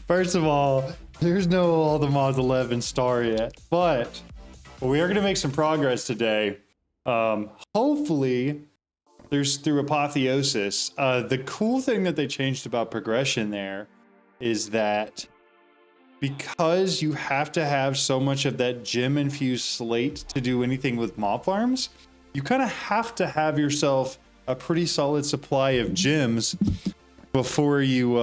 First of all, there's no all the mods 11 star yet, but we are going to make some progress today. Hopefully there's through apotheosis. The cool thing that they changed about progression there is that because you have to have so much of that gem infused slate to do anything with mob farms, you kind of have to have yourself a pretty solid supply of gems before you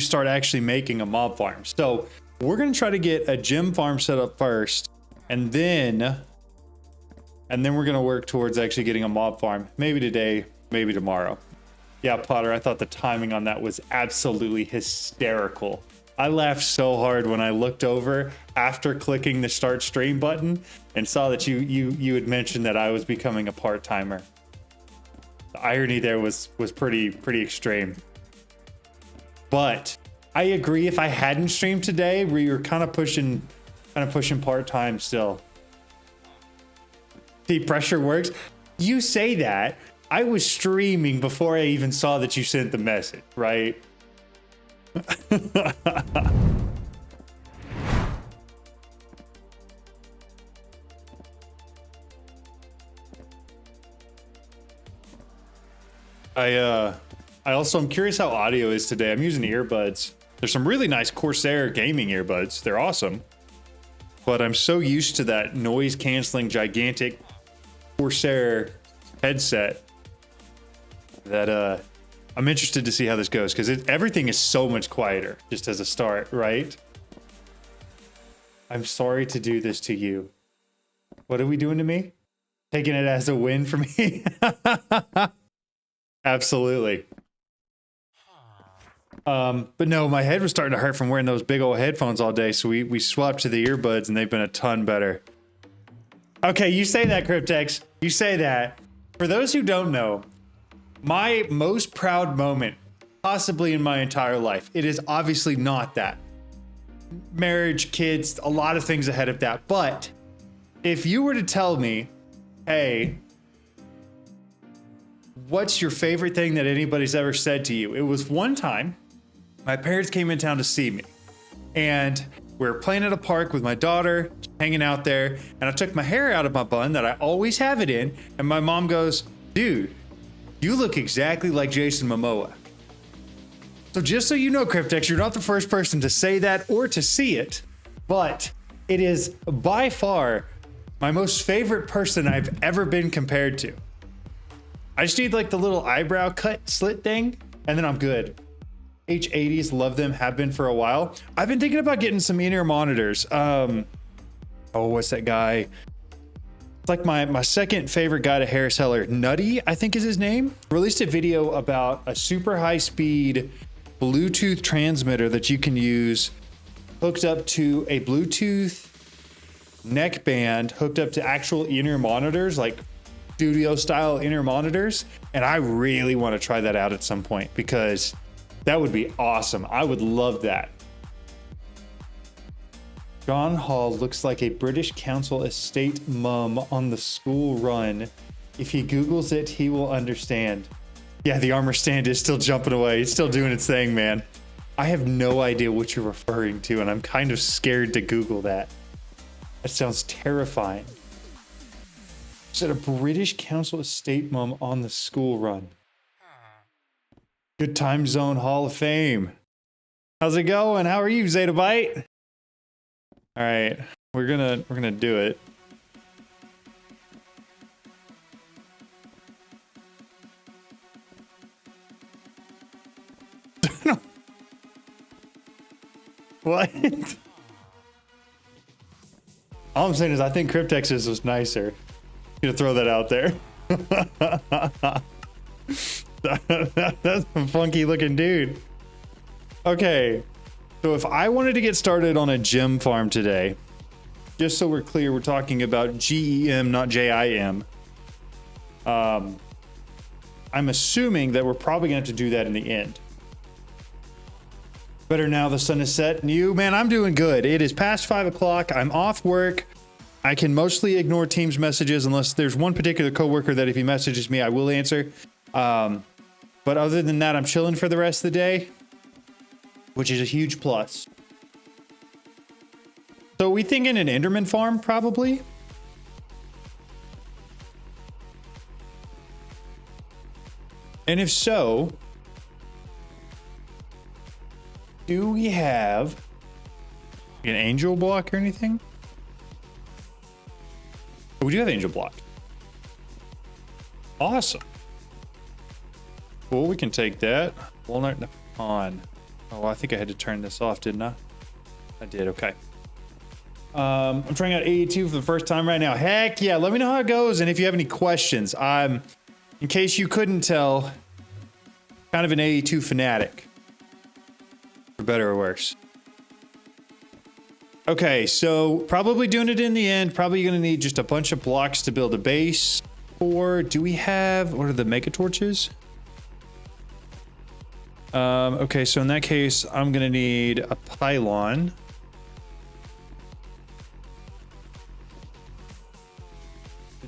start actually making a mob farm. So we're gonna try to get a gem farm set up first, and then we're gonna work towards actually getting a mob farm. Maybe today, maybe tomorrow. Yeah, Potter, I thought the timing on that was absolutely hysterical. I laughed so hard when I looked over after clicking the start stream button and saw that you had mentioned that I was becoming a part-timer. The irony there was pretty extreme. But I agree, if I hadn't streamed today, we were kind of pushing part-time still. See, pressure works. You say that. I was streaming before I even saw that you sent the message, right? I'm curious how audio is today. I'm using earbuds. There's some really nice Corsair gaming earbuds. They're awesome. But I'm so used to that noise canceling gigantic Corsair headset that I'm interested to see how this goes, because everything is so much quieter just as a start, right? I'm sorry to do this to you. What are we doing to me? Taking it as a win for me? Absolutely. But no, my head was starting to hurt from wearing those big old headphones all day, so we swapped to the earbuds and they've been a ton better. Okay, you say that, Cryptex. You say that. For those who don't know, my most proud moment, possibly in my entire life, it is obviously not that. Marriage, kids, a lot of things ahead of that. But if you were to tell me, hey, what's your favorite thing that anybody's ever said to you? It was one time my parents came in town to see me, and we were playing at a park with my daughter, hanging out there, and I took my hair out of my bun that I always have it in, and my mom goes, dude, you look exactly like Jason Momoa. So just so you know, Cryptex, you're not the first person to say that or to see it, but it is by far my most favorite person I've ever been compared to. I just need like the little eyebrow cut slit thing, and then I'm good. H80s, love them, have been for a while. I've been thinking about getting some in-ear monitors. Oh, what's that guy? It's like my second favorite guy to Harris Heller. Nutty, I think is his name. Released a video about a super high speed Bluetooth transmitter that you can use hooked up to a Bluetooth neckband, hooked up to actual in-ear monitors, like studio style in-ear monitors. And I really want to try that out at some point because that would be awesome. I would love that. John Hall looks like a British Council estate mum on the school run. If he Googles it, he will understand. Yeah, the armor stand is still jumping away. It's still doing its thing, man. I have no idea what you're referring to, and I'm kind of scared to Google that. That sounds terrifying. Is it a British Council estate mum on the school run? Good Time Zone Hall of Fame. How's it going? How are you, Zetabyte? All right, we're gonna do it. What? All I'm saying is I think Cryptex's was nicer. I'm gonna throw that out there. That's a funky looking dude. Okay, so if I wanted to get started on a gem farm today, just so we're clear, we're talking about GEM, not JIM. I'm assuming that we're probably gonna have to do that in the end. Better now the sun is set. And you, man, I'm doing good. It is past 5 o'clock. I'm off work. I can mostly ignore Teams messages unless there's one particular coworker that if he messages me, I will answer. But other than that, I'm chilling for the rest of the day, which is a huge plus. So we thinking an Enderman farm, probably? And if so, do we have an angel block or anything? Oh, we do have angel block. Awesome. Cool, we can take that. Walnut on. Oh, I think I had to turn this off, didn't I? I did, okay. I'm trying out AE2 for the first time right now. Heck yeah, let me know how it goes, and if you have any questions. I'm, in case you couldn't tell, kind of an AE2 fanatic. For better or worse. Okay, so probably doing it in the end. Probably gonna need just a bunch of blocks to build a base. Or do we have, what are the mega torches? Okay, so in that case, I'm gonna need a pylon.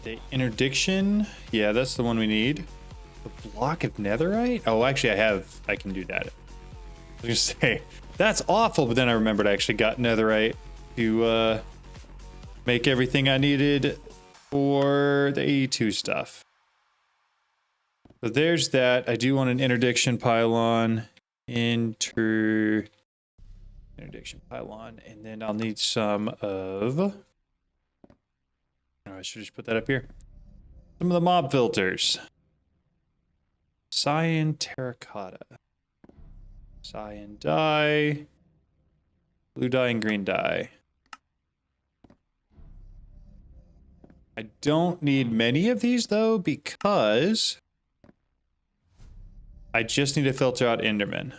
The interdiction. Yeah, that's the one we need. A block of netherite? Oh, actually I can do that. I was gonna say, that's awful, but then I remembered I actually got netherite to make everything I needed for the AE2 stuff. So there's that. I do want an interdiction pylon. Interdiction pylon. And then I'll need some of... Oh, I should just put that up here. Some of the mob filters. Cyan terracotta. Cyan dye. Blue dye and green dye. I don't need many of these though, because I just need to filter out Enderman.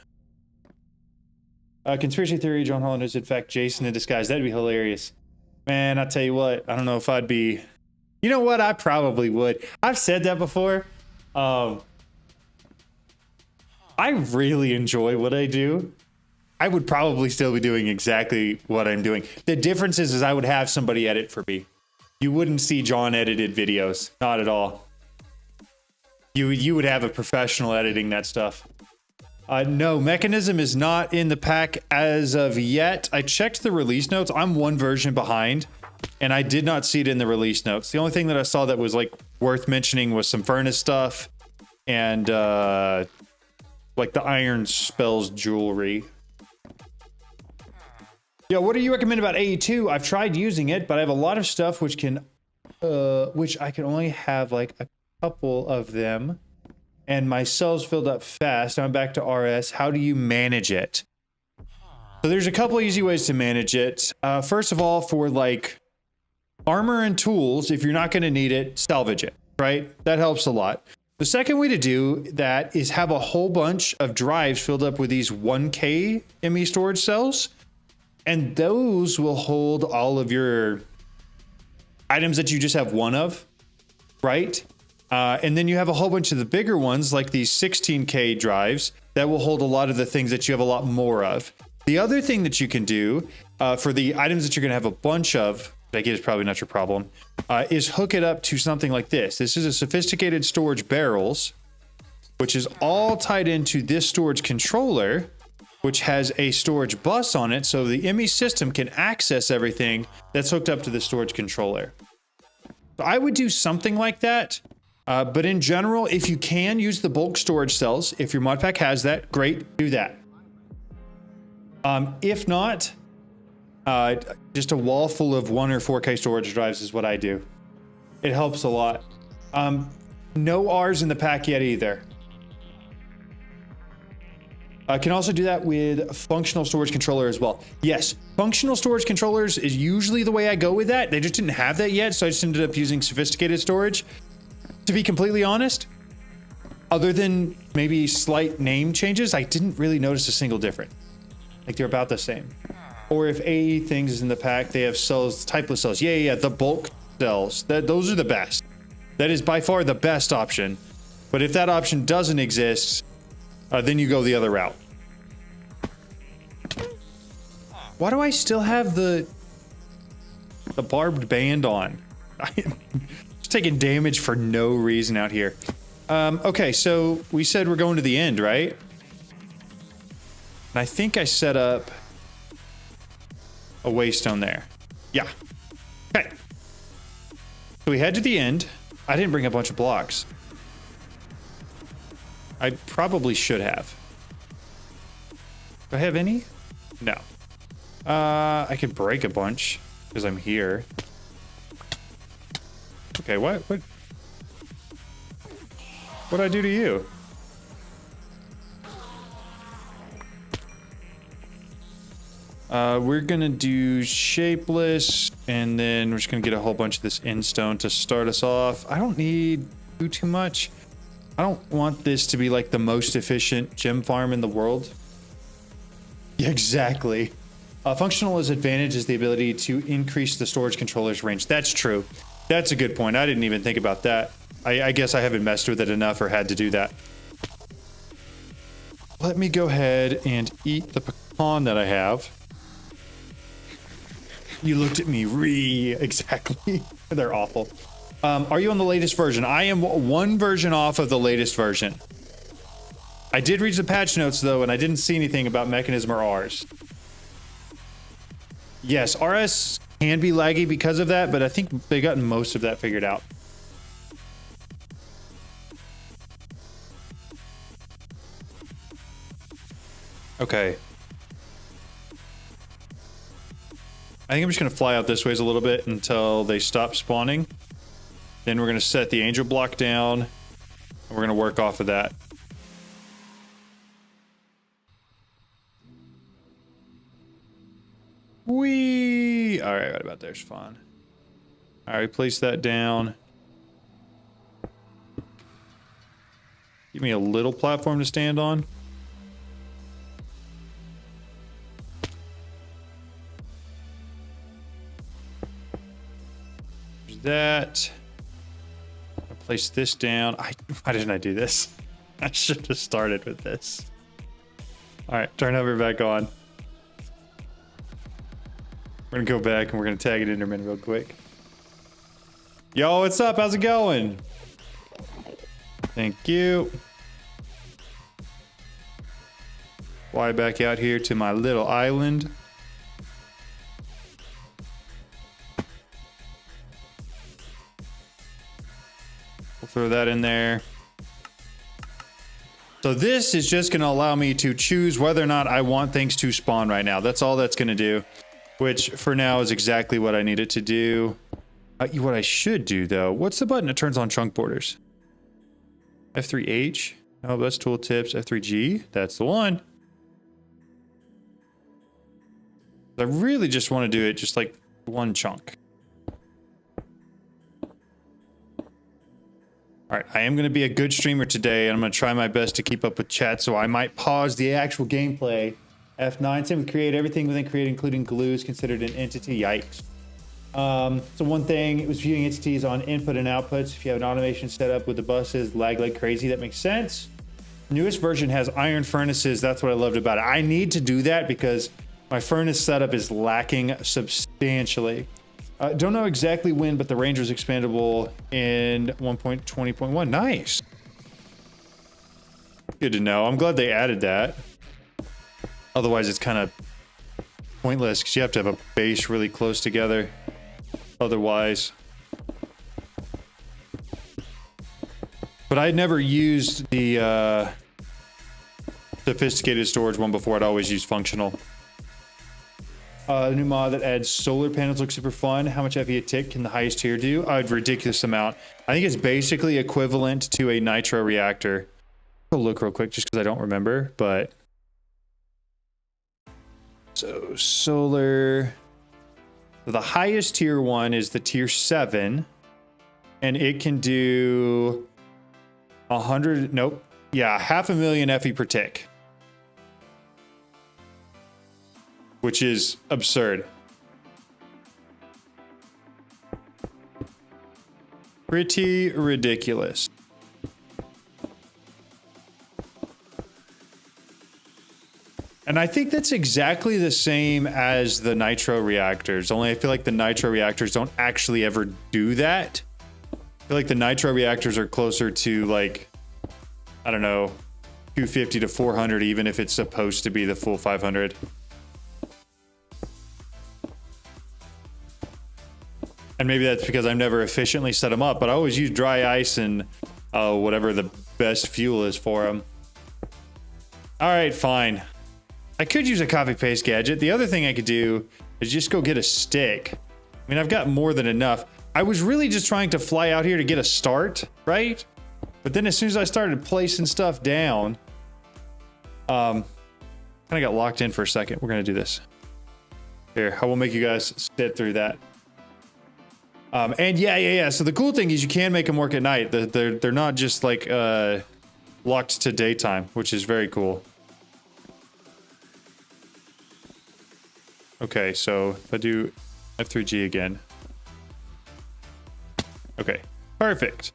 Conspiracy theory, John Holland is in fact Jason in disguise. That'd be hilarious. Man, I tell you what, I don't know if I'd be... You know what? I probably would. I've said that before. I really enjoy what I do. I would probably still be doing exactly what I'm doing. The difference is I would have somebody edit for me. You wouldn't see John edited videos. Not at all. You would have a professional editing that stuff. No, Mechanism is not in the pack as of yet. I checked the release notes. I'm one version behind, and I did not see it in the release notes. The only thing that I saw that was like worth mentioning was some furnace stuff and like the iron spells jewelry. Yeah, what do you recommend about AE2? I've tried using it, but I have a lot of stuff which I can only have like a couple of them. And my cells filled up fast. Now I'm back to RS. How do you manage it? So there's a couple easy ways to manage it. First of all, for like armor and tools, if you're not going to need it, salvage it, right? That helps a lot. The second way to do that is have a whole bunch of drives filled up with these 1K ME storage cells. And those will hold all of your items that you just have one of, right? And then you have a whole bunch of the bigger ones, like these 16K drives, that will hold a lot of the things that you have a lot more of. The other thing that you can do for the items that you're going to have a bunch of, I guess is probably not your problem, is hook it up to something like this. This is a sophisticated storage barrels, which is all tied into this storage controller, which has a storage bus on it, so the ME system can access everything that's hooked up to the storage controller. So I would do something like that. But in general, if you can use the bulk storage cells, if your mod pack has that, great, do that. If not, just a wall full of 1 or 4K storage drives is what I do. It helps a lot. No R's in the pack yet either. I can also do that with functional storage controller as well. Yes, functional storage controllers is usually the way I go with that. They just didn't have that yet, so I just ended up using sophisticated storage. To be completely honest, other than maybe slight name changes, I didn't really notice a single difference. Like they're about the same. Or if AE things is in the pack, they have cells, typeless cells. Yeah, the bulk cells. Those are the best. That is by far the best option. But if that option doesn't exist, then you go the other route. Why do I still have the barbed band on? I'm just taking damage for no reason out here. Okay, so we said we're going to the end, right? And I think I set up a waystone there. Yeah. Okay. So we head to the end. I didn't bring a bunch of blocks. I probably should have. Do I have any? No. I could break a bunch because I'm here. Okay, what'd I do to you? We're gonna do shapeless, and then we're just gonna get a whole bunch of this end stone to start us off. I don't need too much. I don't want this to be like the most efficient gem farm in the world. Yeah, exactly. Functional's advantage is the ability to increase the storage controller's range. That's true. That's a good point. I didn't even think about that. I guess I haven't messed with it enough or had to do that. Let me go ahead and eat the pecan that I have. You looked at me exactly. They're awful. Are you on the latest version? I am one version off of the latest version. I did read the patch notes though, and I didn't see anything about Mechanism or Rs. Yes, RS can be laggy because of that, but I think they got most of that figured out. Okay. I think I'm just going to fly out this ways a little bit until they stop spawning. Then we're going to set the angel block down, and we're going to work off of that. Whee! All right about there's fun. All right, place that down. Give me a little platform to stand on. There's that. I'll place this down. Why didn't I do this? I should have started with this. All right, turn over back on. We're gonna go back and we're gonna tag it Enderman real quick. Yo, what's up? How's it going? Thank you. Fly back out here to my little island. We'll throw that in there. So this is just gonna allow me to choose whether or not I want things to spawn right now. That's all that's gonna do. Which, for now, is exactly what I needed to do. What I should do, though... What's the button that turns on chunk borders? F3H? Oh, that's tooltips. F3G? That's the one. I really just want to do it just like one chunk. Alright, I am going to be a good streamer today, and I'm going to try my best to keep up with chat, so I might pause the actual gameplay. F9, same with create. Everything within create, including glue, is considered an entity. Yikes. So one thing, it was viewing entities on input and outputs. If you have an automation set up with the buses, lag like crazy. That makes sense. Newest version has iron furnaces. That's what I loved about it. I need to do that because my furnace setup is lacking substantially. Don't know exactly when, but the range was expandable in 1.20.1. Nice. Good to know. I'm glad they added that. Otherwise, it's kind of pointless because you have to have a base really close together. Otherwise. But I'd never used the sophisticated storage one before. I'd always used functional. The new mod that adds solar panels looks super fun. How much FE a tick can the highest tier do? A ridiculous amount. I think it's basically equivalent to a nitro reactor. I'll look real quick just because I don't remember, but... So solar, the highest tier one is the tier 7, and it can do 100, nope, yeah, 500,000 FE per tick, which is absurd. Pretty ridiculous. And I think that's exactly the same as the nitro reactors, only I feel like the nitro reactors don't actually ever do that. I feel like the nitro reactors are closer to like I don't know, 250 to 400, even if it's supposed to be the full 500. And maybe that's because I've never efficiently set them up, but I always use dry ice and whatever the best fuel is for them. All right, fine. I could use a copy paste gadget. The other thing I could do is just go get a stick. I mean, I've got more than enough. I was really just trying to fly out here to get a start, right? But then as soon as I started placing stuff down, kind of got locked in for a second. We're gonna do this. Here, I will make you guys sit through that. And yeah. So the cool thing is you can make them work at night. They're not just like locked to daytime, which is very cool. Okay, so if I do F3G again. Okay, perfect.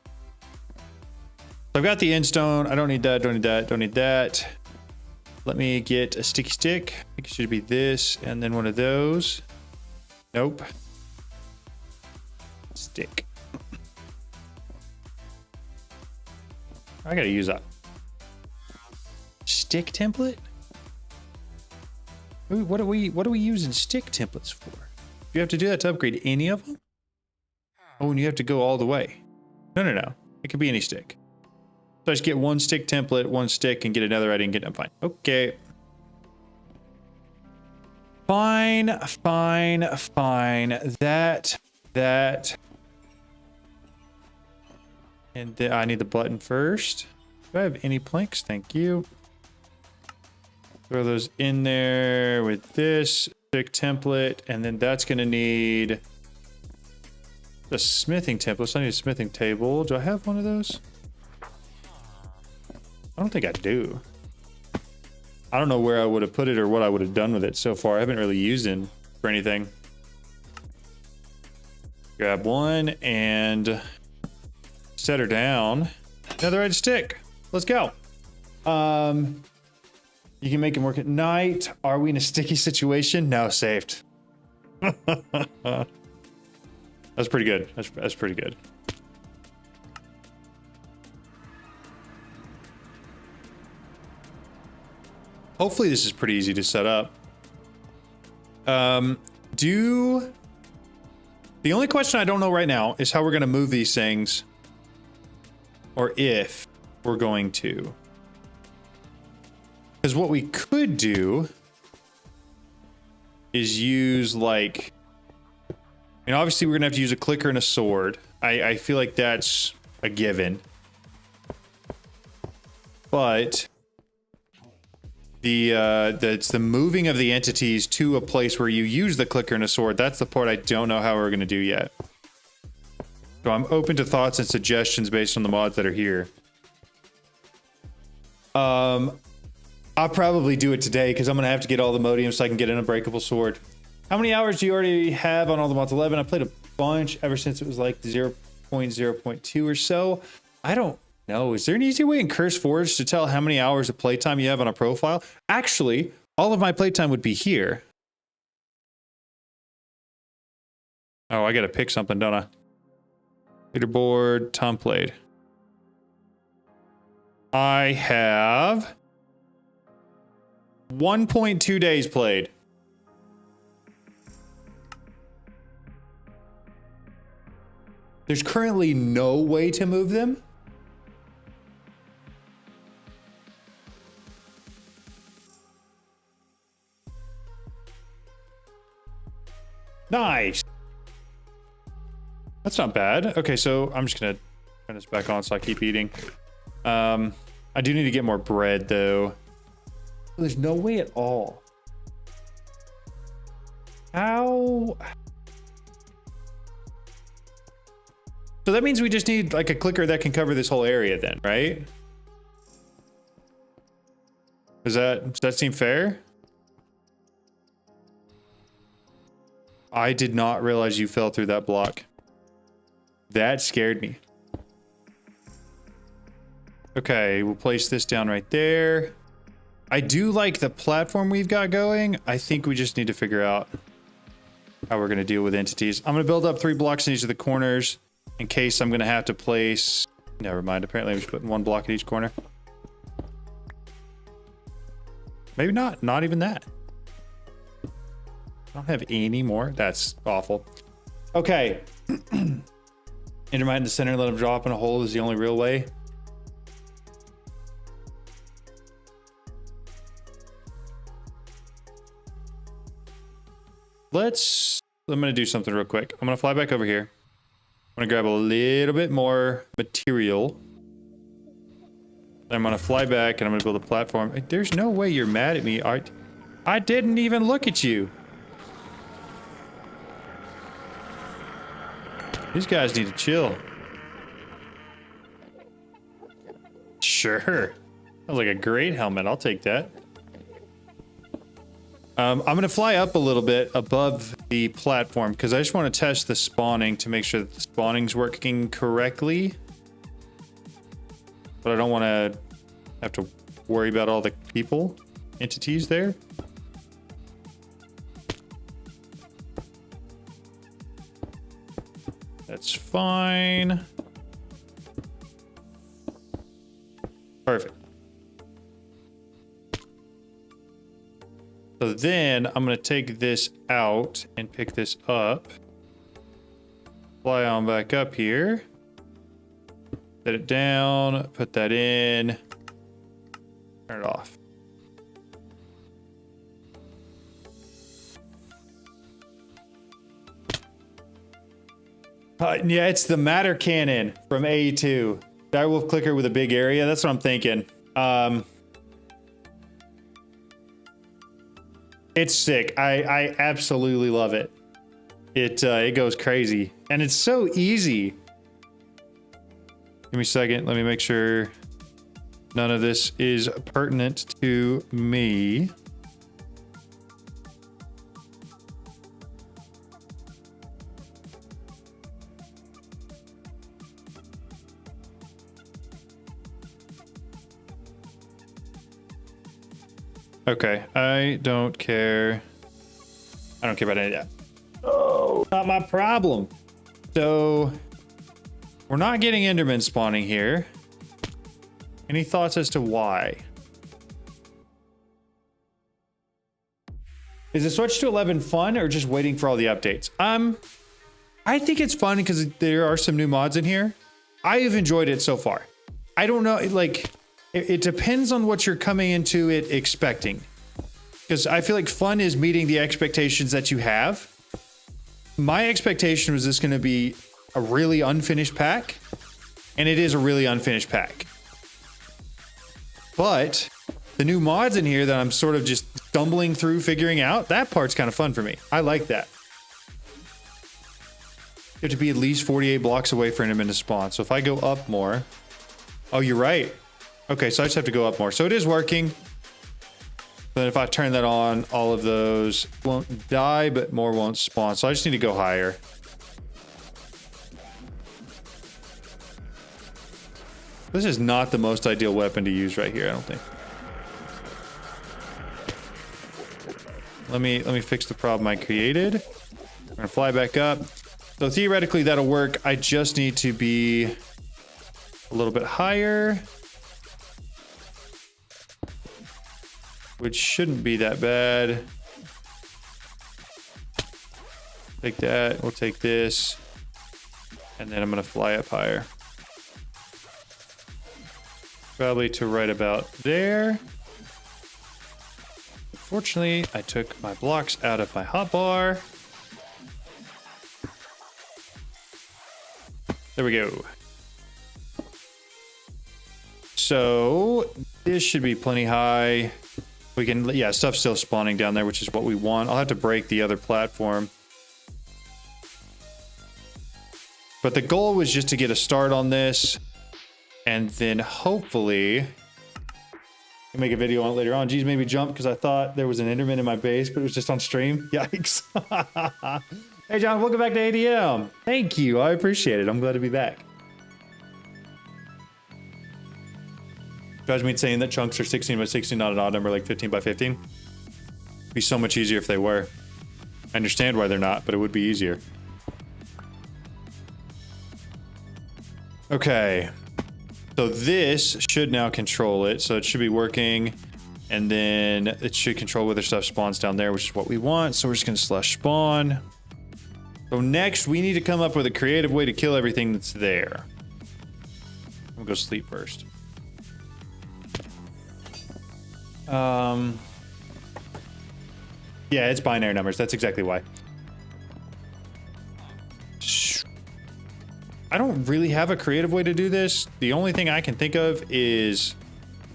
So I've got the end stone. I don't need that, don't need that, don't need that. Let me get a sticky stick. I think it should be this and then one of those. Nope. Stick. I gotta use that. Stick template? Ooh, what are we using stick templates for? Do you have to do that to upgrade any of them? Oh, and you have to go all the way. No. It could be any stick. So I just get one stick template, one stick, and get another. I didn't get them. Fine. Okay. Fine. That. And I need the button first. Do I have any planks? Thank you. Throw those in there with this stick template, and then that's going to need the smithing template. So I need a smithing table. Do I have one of those? I don't think I do. I don't know where I would have put it or what I would have done with it so far. I haven't really used it for anything. Grab one and set her down. Another red stick. Let's go. You can make him work at night. Are we in a sticky situation? No, saved. That's pretty good. That's pretty good. Hopefully this is pretty easy to set up. The only question I don't know right now is how we're going to move these things, or if we're going to. Because what we could do is use, like, I mean, obviously we're gonna have to use a clicker and a sword. I feel like that's a given. But it's the moving of the entities to a place where you use the clicker and a sword. That's the part I don't know how we're gonna do yet. So I'm open to thoughts and suggestions based on the mods that are here. I'll probably do it today because I'm going to have to get all the modium so I can get an unbreakable sword. How many hours do you already have on all the mods? 11. I played a bunch ever since it was like 0.0.2 or so. I don't know. Is there an easy way in Curse Forge to tell how many hours of playtime you have on a profile? Actually, all of my playtime would be here. Oh, I got to pick something, don't I? Leaderboard, time played. I have 1.2 days played. There's currently no way to move them. Nice. That's not bad. Okay, so I'm just gonna turn this back on so I keep eating. I do need to get more bread though. There's no way at all. How? So that means we just need like a clicker that can cover this whole area then, right? Does that seem fair? I did not realize you fell through that block. That scared me. Okay, we'll place this down right there. I do like the platform we've got going. I think we just need to figure out how we're going to deal with entities. I'm going to build up 3 blocks in each of the corners in case I'm going to have to place... Never mind. Apparently I'm just putting 1 block at each corner. Maybe not. Not even that. I don't have any more. That's awful. Okay. Endermite in the center, let him drop in a hole is the only real way. I'm going to do something real quick. I'm going to fly back over here. I'm going to grab a little bit more material. I'm going to fly back and I'm going to build a platform. There's no way you're mad at me. I didn't even look at you. These guys need to chill. Sure. That was like a great helmet. I'll take that. I'm going to fly up a little bit above the platform because I just want to test the spawning to make sure that the spawning's working correctly. But I don't want to have to worry about all the people, entities there. That's fine. Perfect. So then I'm going to take this out and pick this up. Fly on back up here. Set it down, put that in, turn it off. Yeah, it's the matter cannon from AE2. Direwolf clicker with a big area. That's what I'm thinking. It's sick. I absolutely love it. It goes crazy. And it's so easy. Give me a second. Let me make sure none of this is pertinent to me. Okay, I don't care. I don't care about any of that. Oh, not my problem. So, we're not getting Enderman spawning here. Any thoughts as to why? Is the switch to 11 fun or just waiting for all the updates? I think it's fun because there are some new mods in here. I have enjoyed it so far. I don't know, like, it depends on what you're coming into it expecting. Because I feel like fun is meeting the expectations that you have. My expectation was this going to be a really unfinished pack. And it is a really unfinished pack. But the new mods in here that I'm sort of just stumbling through figuring out, that part's kind of fun for me. I like that. You have to be at least 48 blocks away for Enderman to spawn. So if I go up more... Oh, you're right. Okay, so I just have to go up more. So it is working. Then if I turn that on, all of those won't die, but more won't spawn. So I just need to go higher. This is not the most ideal weapon to use right here, I don't think. Let me fix the problem I created. I'm gonna fly back up. So theoretically that'll work. I just need to be a little bit higher. Which shouldn't be that bad. Take that, we'll take this. And then I'm gonna fly up higher. Probably to right about there. Fortunately, I took my blocks out of my hotbar. There we go. So this should be plenty high. We can, yeah, stuff's still spawning down there, which is what we want. I'll have to break the other platform. But the goal was just to get a start on this. And then hopefully... I'll make a video on it later on. Geez, maybe jump because I thought there was an Enderman in my base, but it was just on stream. Yikes. Hey, John, welcome back to ADM. Thank you. I appreciate it. I'm glad to be back. Drives me insane that chunks are 16 by 16, not an odd number like 15 by 15. It'd be so much easier if they were. I understand why they're not, but it would be easier. Okay. So this should now control it. So it should be working. And then it should control whether stuff spawns down there, which is what we want. So we're just gonna slash spawn. So next we need to come up with a creative way to kill everything that's there. I'm gonna go sleep first. Yeah, it's binary numbers. That's exactly why. I don't really have a creative way to do this. The only thing I can think of is,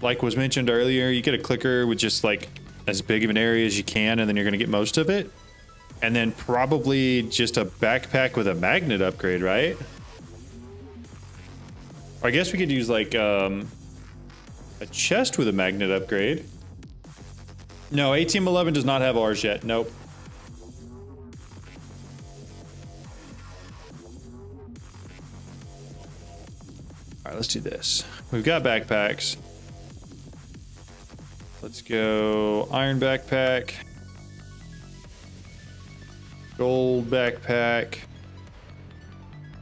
like was mentioned earlier, you get a clicker with just like as big of an area as you can, and then you're gonna get most of it. And then probably just a backpack with a magnet upgrade, right? Or I guess we could use like a chest with a magnet upgrade. No, ATM 11 does not have ours yet. Nope. All right, let's do this. We've got backpacks. Let's go iron backpack. Gold backpack.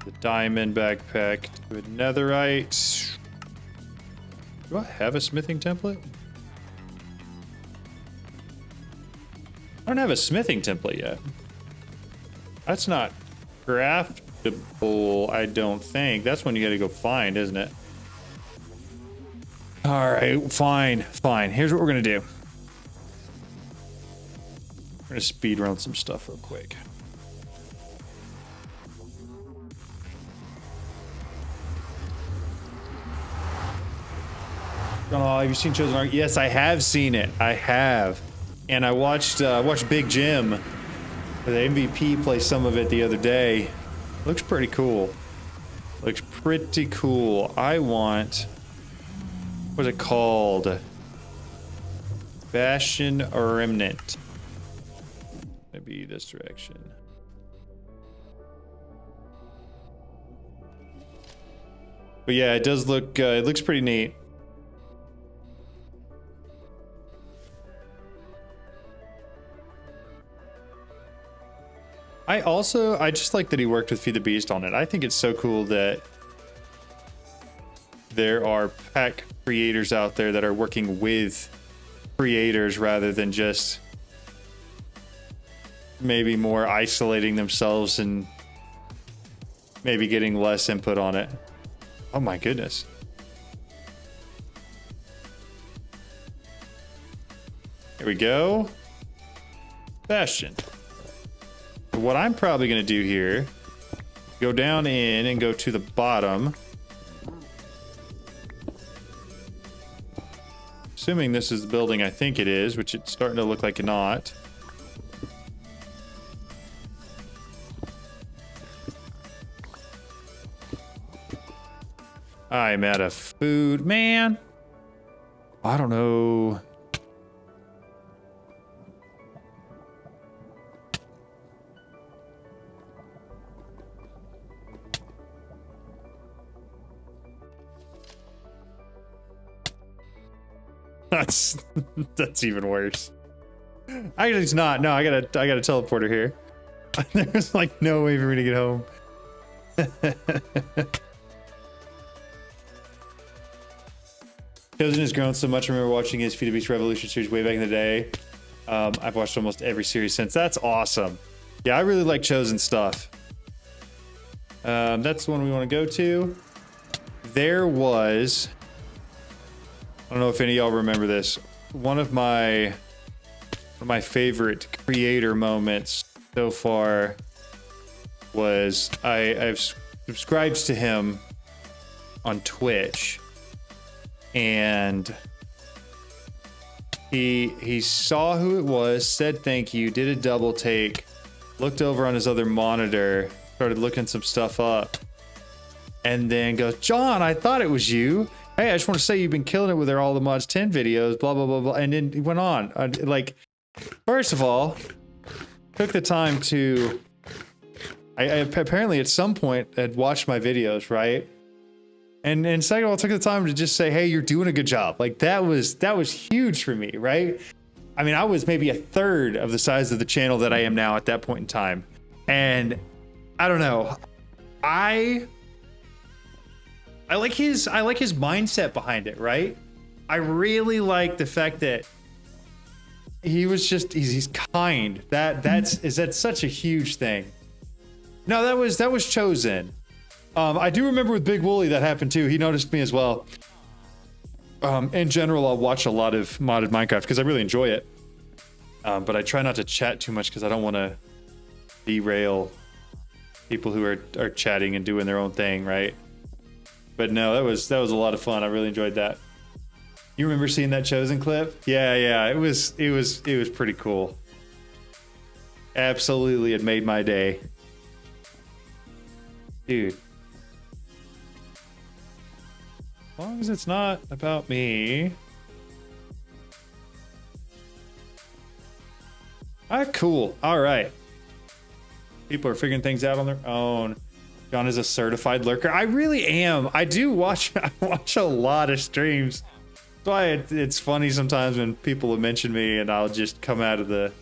The diamond backpack. Do a netherite. Do I have a smithing template? I don't have a smithing template yet. That's not craftable, I don't think. That's one you gotta go find, isn't it? All right, fine. Here's what we're gonna do. We're gonna speed run some stuff real quick. Oh, have you seen Chosen Ark? Yes, I have seen it. I have. And I watched Big Jim, the MVP, play some of it the other day. Looks pretty cool. Looks pretty cool. I want... What's it called? Bastion Remnant. Maybe this direction. But yeah, it does look, it looks pretty neat. I just like that he worked with Feed the Beast on it. I think it's so cool that there are pack creators out there that are working with creators rather than just maybe more isolating themselves and maybe getting less input on it. Oh my goodness. Here we go. Bastion. What I'm probably going to do here, go down in and go to the bottom. Assuming this is the building I think it is, which it's starting to look like it's not. I'm out of food, man. I don't know. That's even worse. Actually, it's not. No, I got a teleporter here. There's like no way for me to get home. Chosen has grown so much. I remember watching his Feed the Beast Revolution series way back in the day. I've watched almost every series since. That's awesome. Yeah, I really like Chosen stuff. That's the one we want to go to. There was... I don't know if any of y'all remember this. One of my favorite creator moments so far was I've subscribed to him on Twitch, and he saw who it was, said thank you, did a double take, looked over on his other monitor, started looking some stuff up, and then goes, "John, I thought it was you. Hey, I just want to say you've been killing it with our All the Mods 10 videos, blah, blah, blah, blah." And then he went on. Like, first of all, took the time to... I apparently at some point had watched my videos, right? And second of all, took the time to just say, hey, you're doing a good job. Like, that was huge for me, right? I mean, I was maybe a third of the size of the channel that I am now at that point in time. And I don't know. I like his mindset behind it, right? I really like the fact that he was just he's kind. That's such a huge thing. No, that was chosen. I do remember with Big Wooly that happened too. He noticed me as well. In general, I'll watch a lot of modded Minecraft because I really enjoy it. But I try not to chat too much because I don't want to derail people who are chatting and doing their own thing, right? But no, that was a lot of fun. I really enjoyed that. You remember seeing that Chosen clip? Yeah, it was pretty cool. Absolutely, it made my day. Dude. As long as it's not about me. Ah, cool. All right. People are figuring things out on their own. John is a certified lurker. I really am. I watch a lot of streams. That's why it's funny sometimes when people will mention me and I'll just come out of the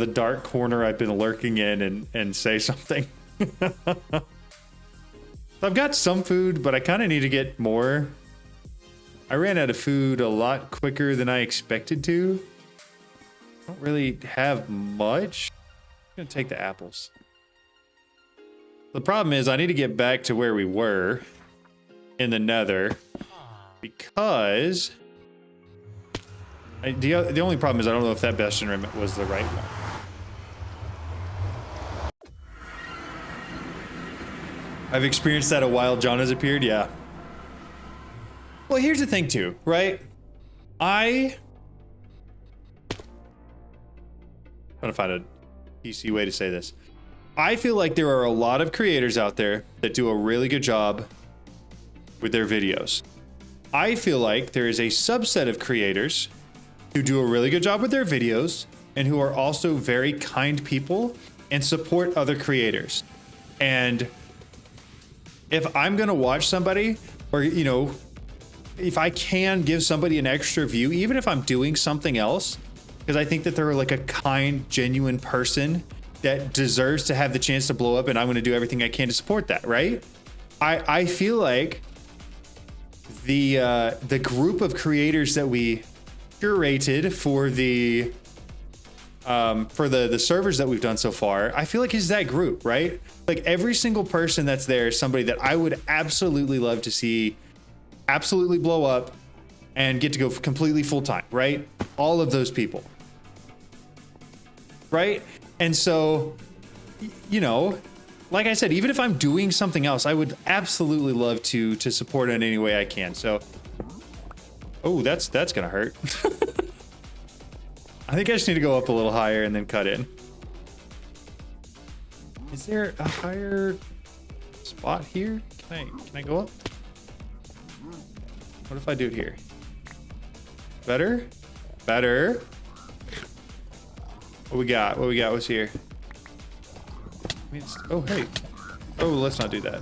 dark corner I've been lurking in and say something. I've got some food, but I kind of need to get more. I ran out of food a lot quicker than I expected to. I don't really have much. I'm gonna take the apples. The problem is I need to get back to where we were in the Nether because the only problem is I don't know if that bastion rim was the right one. I've experienced that a while John has appeared, yeah. Well, here's the thing too, right? I'm trying to find a PC way to say this. I feel like there are a lot of creators out there that do a really good job with their videos. I feel like there is a subset of creators who do a really good job with their videos and who are also very kind people and support other creators. And if I'm gonna watch somebody, or you know, if I can give somebody an extra view, even if I'm doing something else, because I think that they're like a kind, genuine person that deserves to have the chance to blow up, and I'm gonna do everything I can to support that, right? I feel like the group of creators that we curated for the servers that we've done so far, I feel like is that group, right? Like every single person that's there is somebody that I would absolutely love to see absolutely blow up and get to go completely full time, right? All of those people, right? And so, you know, like I said, even if I'm doing something else, I would absolutely love to support it in any way I can. So, oh, that's gonna hurt. I think I just need to go up a little higher and then cut in. Is there a higher spot here? Can I go up? What if I do it here? Better? Better. What we got? What we got? What's here? Oh, hey. Oh, let's not do that.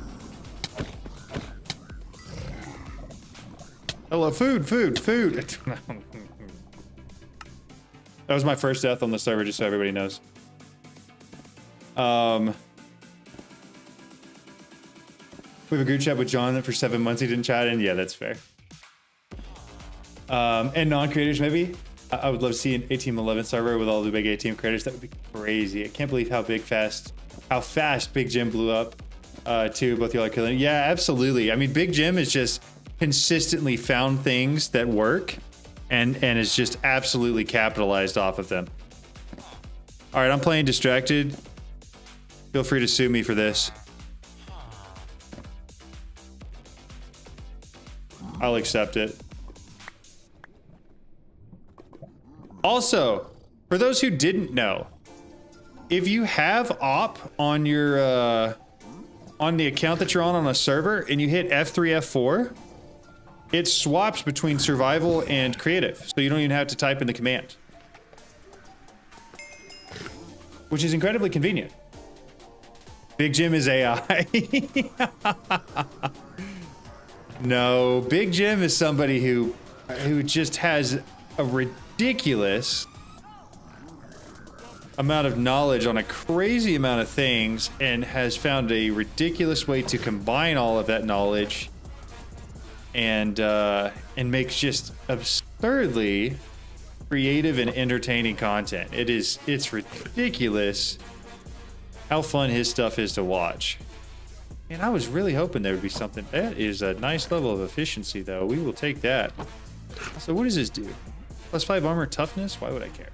Hello, food. That was my first death on the server, just so everybody knows. We have a group chat with John that for 7 months he didn't chat in. Yeah, that's fair. And non-creators, maybe. I would love to see an A-Team 11 server with all the big A-Team creators. That would be crazy. I can't believe how fast Big Jim blew up. Too. Both y'all are killing it. Yeah, absolutely. I mean, Big Jim has just consistently found things that work and is just absolutely capitalized off of them. All right, I'm playing distracted. Feel free to sue me for this. I'll accept it. Also, for those who didn't know, if you have op on your on the account that you're on a server and you hit F3, F4, it swaps between survival and creative, so you don't even have to type in the command, which is incredibly convenient. Big Jim is AI. No, Big Jim is somebody who just has a ridiculous amount of knowledge on a crazy amount of things and has found a ridiculous way to combine all of that knowledge and makes just absurdly creative and entertaining content. It's ridiculous how fun his stuff is to watch. And I was really hoping there would be something. That is a nice level of efficiency, though. We will take that. So what does this do? +5 armor toughness? Why would I care?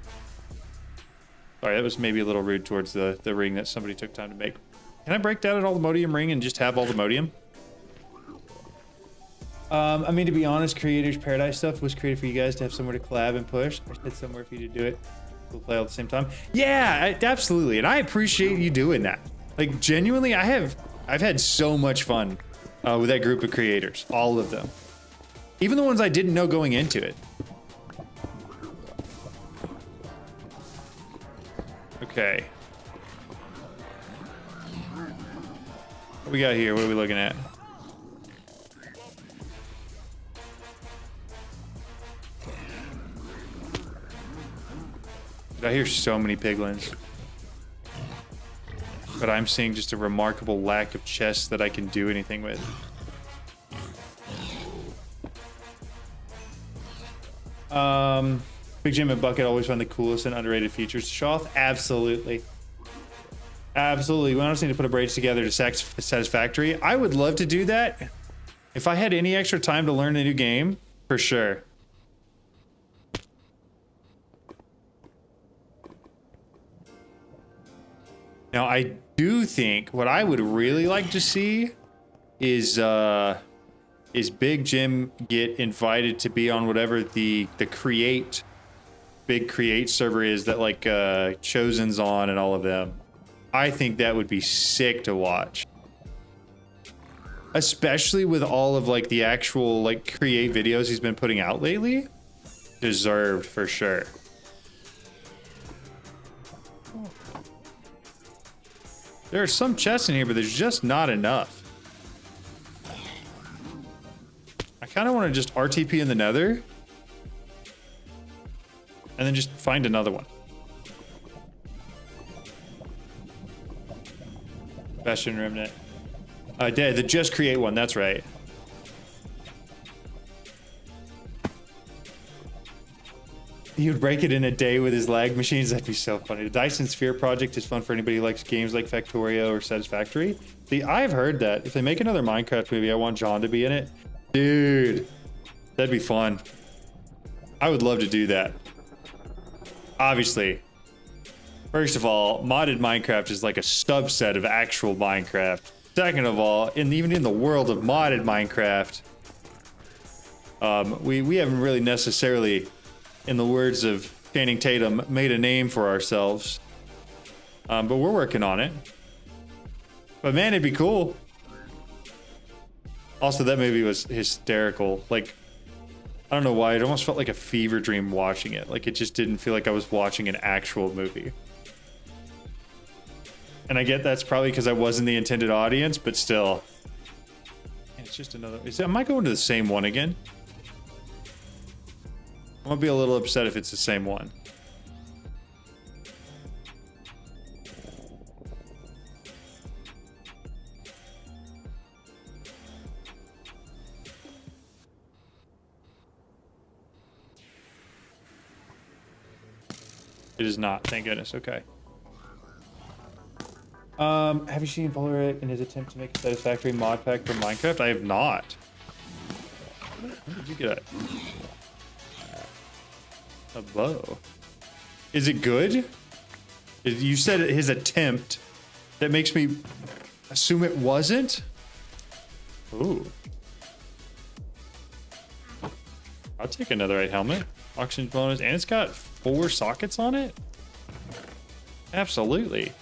Sorry, that was maybe a little rude towards the ring that somebody took time to make. Can I break down an Ultimodium ring and just have Ultimodium? I mean, to be honest, Creators Paradise stuff was created for you guys to have somewhere to collab and push. I said somewhere for you to do it. We'll play all at the same time. Yeah, absolutely. And I appreciate you doing that. Like, genuinely, I've had so much fun with that group of creators. All of them. Even the ones I didn't know going into it. Okay. What we got here? What are we looking at? I hear so many piglins. But I'm seeing just a remarkable lack of chests that I can do anything with. Big Jim and Bucket always find the coolest and underrated features. Shoth, absolutely. Absolutely. We honestly need to put a braids together to satisfactory. I would love to do that. If I had any extra time to learn a new game, for sure. Now, I do think what I would really like to see is Big Jim get invited to be on whatever the big create server is that like Chosen's on and all of them. I think that would be sick to watch. Especially with all of like the actual like create videos he's been putting out lately. Deserved for sure. There are some chests in here, but there's just not enough. I kind of want to just RTP in the nether. And then just find another one. Bastion Remnant. The just create one, that's right. He would break it in a day with his lag machines. That'd be so funny. The Dyson Sphere project is fun for anybody who likes games like Factorio or Satisfactory. See, I've heard that. If they make another Minecraft movie, I want John to be in it. Dude, that'd be fun. I would love to do that. Obviously, first of all, modded Minecraft is like a subset of actual Minecraft. Second of all, even in the world of modded Minecraft, we haven't really necessarily, in the words of Channing Tatum, made a name for ourselves. But we're working on it. But man, it'd be cool. Also, that movie was hysterical. Like, I don't know why, it almost felt like a fever dream watching it. Like, it just didn't feel like I was watching an actual movie. And I get that's probably because I wasn't the intended audience, but still. It's just another... Am I going to the same one again? I'm gonna be a little upset if it's the same one. It is not, thank goodness. Okay. Have you seen Valorant in his attempt to make a satisfactory mod pack for Minecraft? I have not. Where did you get it? A bow. Is it good? You said his attempt. That makes me assume it wasn't. Ooh. I'll take another right helmet. Oxygen bonus, and it's got 4 sockets on it? Absolutely.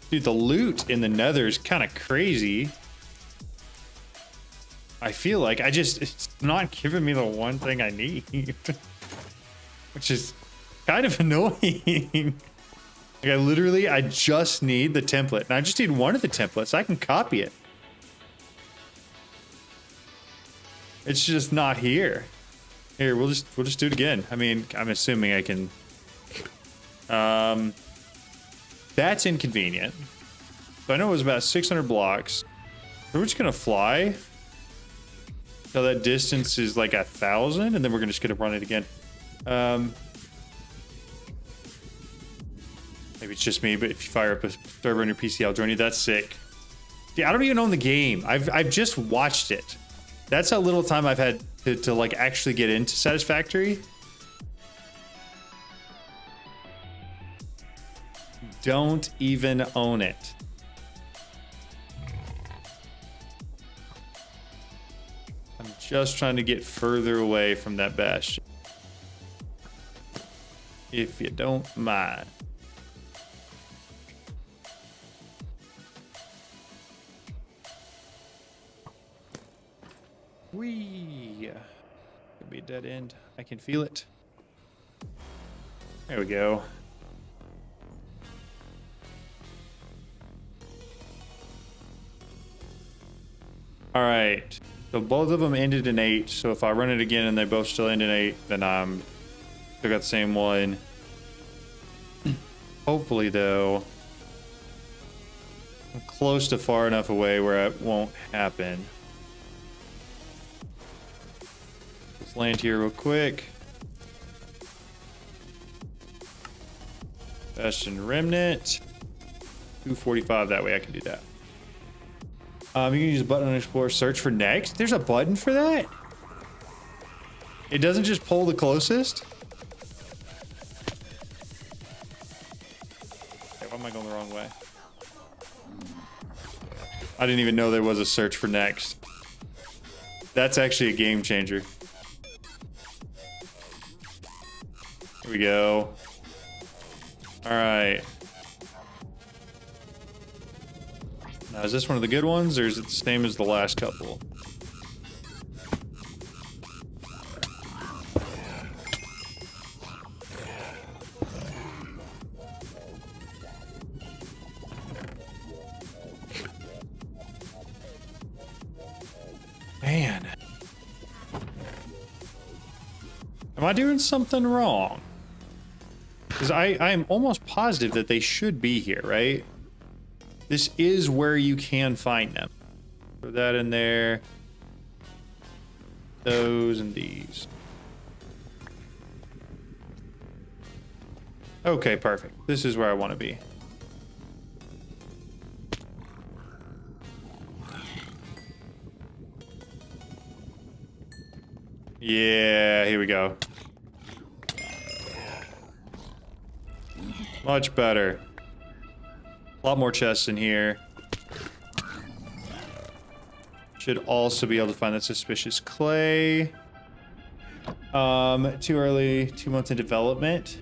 Dude, the loot in the nether is kind of crazy. I feel like it's not giving me the one thing I need. Which is kind of annoying. Like I just need the template. And I just need one of the templates so I can copy it. It's just not here. Here, we'll just do it again. I mean, I'm assuming I can. That's inconvenient. So I know it was about 600 blocks. So we're just gonna fly. So that distance is like 1,000, and then we're just gonna run it again. Maybe it's just me, but if you fire up a server on your PC, I'll join you. That's sick. Yeah, I don't even own the game. I've just watched it. That's how little time I've had to like actually get into Satisfactory. Don't even own it. I'm just trying to get further away from that bastion. If you don't mind. Whee! Could be a dead end. I can feel it. There we go. All right. So both of them ended in 8. So if I run it again and they both still end in 8, then I'm still got the same one. Hopefully, though, I'm close to far enough away where it won't happen. Let's land here real quick. Bastion Remnant. 245, that way I can do that. You can use a button on Explore, search for next. There's a button for that? It doesn't just pull the closest? Okay, why am I going the wrong way? I didn't even know there was a search for next. That's actually a game changer. Here we go. All right. Now, is this one of the good ones, or is it the same as the last couple? Man. Am I doing something wrong? Because I am almost positive that they should be here, right? This is where you can find them. Throw that in there. Those and these. Okay, perfect. This is where I want to be. Yeah, here we go. Much better. A lot more chests in here. Should also be able to find that suspicious clay. Too early, 2 months in development.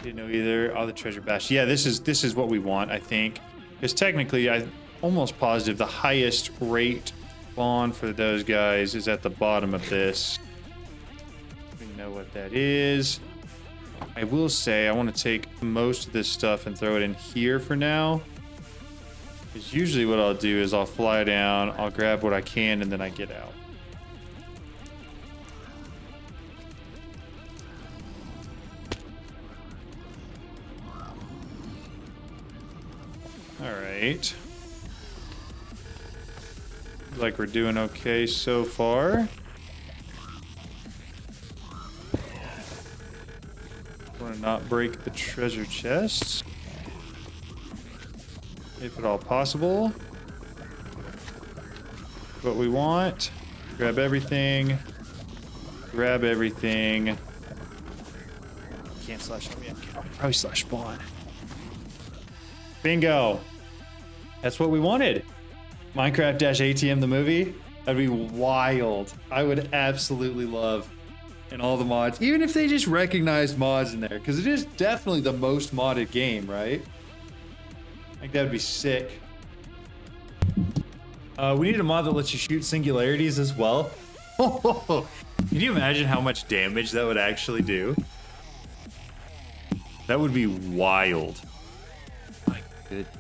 Didn't know either. Oh, the treasure bash. Yeah, this is what we want, I think. Because technically, I'm almost positive the highest rate spawn for those guys is at the bottom of this. We know what that is. I will say I want to take most of this stuff and throw it in here for now. Because usually what I'll do is I'll fly down, I'll grab what I can, and then I get out. All right. Looks like we're doing okay so far. Want to not break the treasure chests, if at all possible. What we want. Grab everything. Grab everything. Can't slash me. I'll probably slash spawn. Bingo. That's what we wanted. Minecraft-ATM the movie. That'd be wild. I would absolutely love. And all the mods, even if they just recognize mods in there, because it is definitely the most modded game, right? I think that would be sick. We need a mod that lets you shoot singularities as well. Can you imagine how much damage that would actually do? That would be wild. My goodness.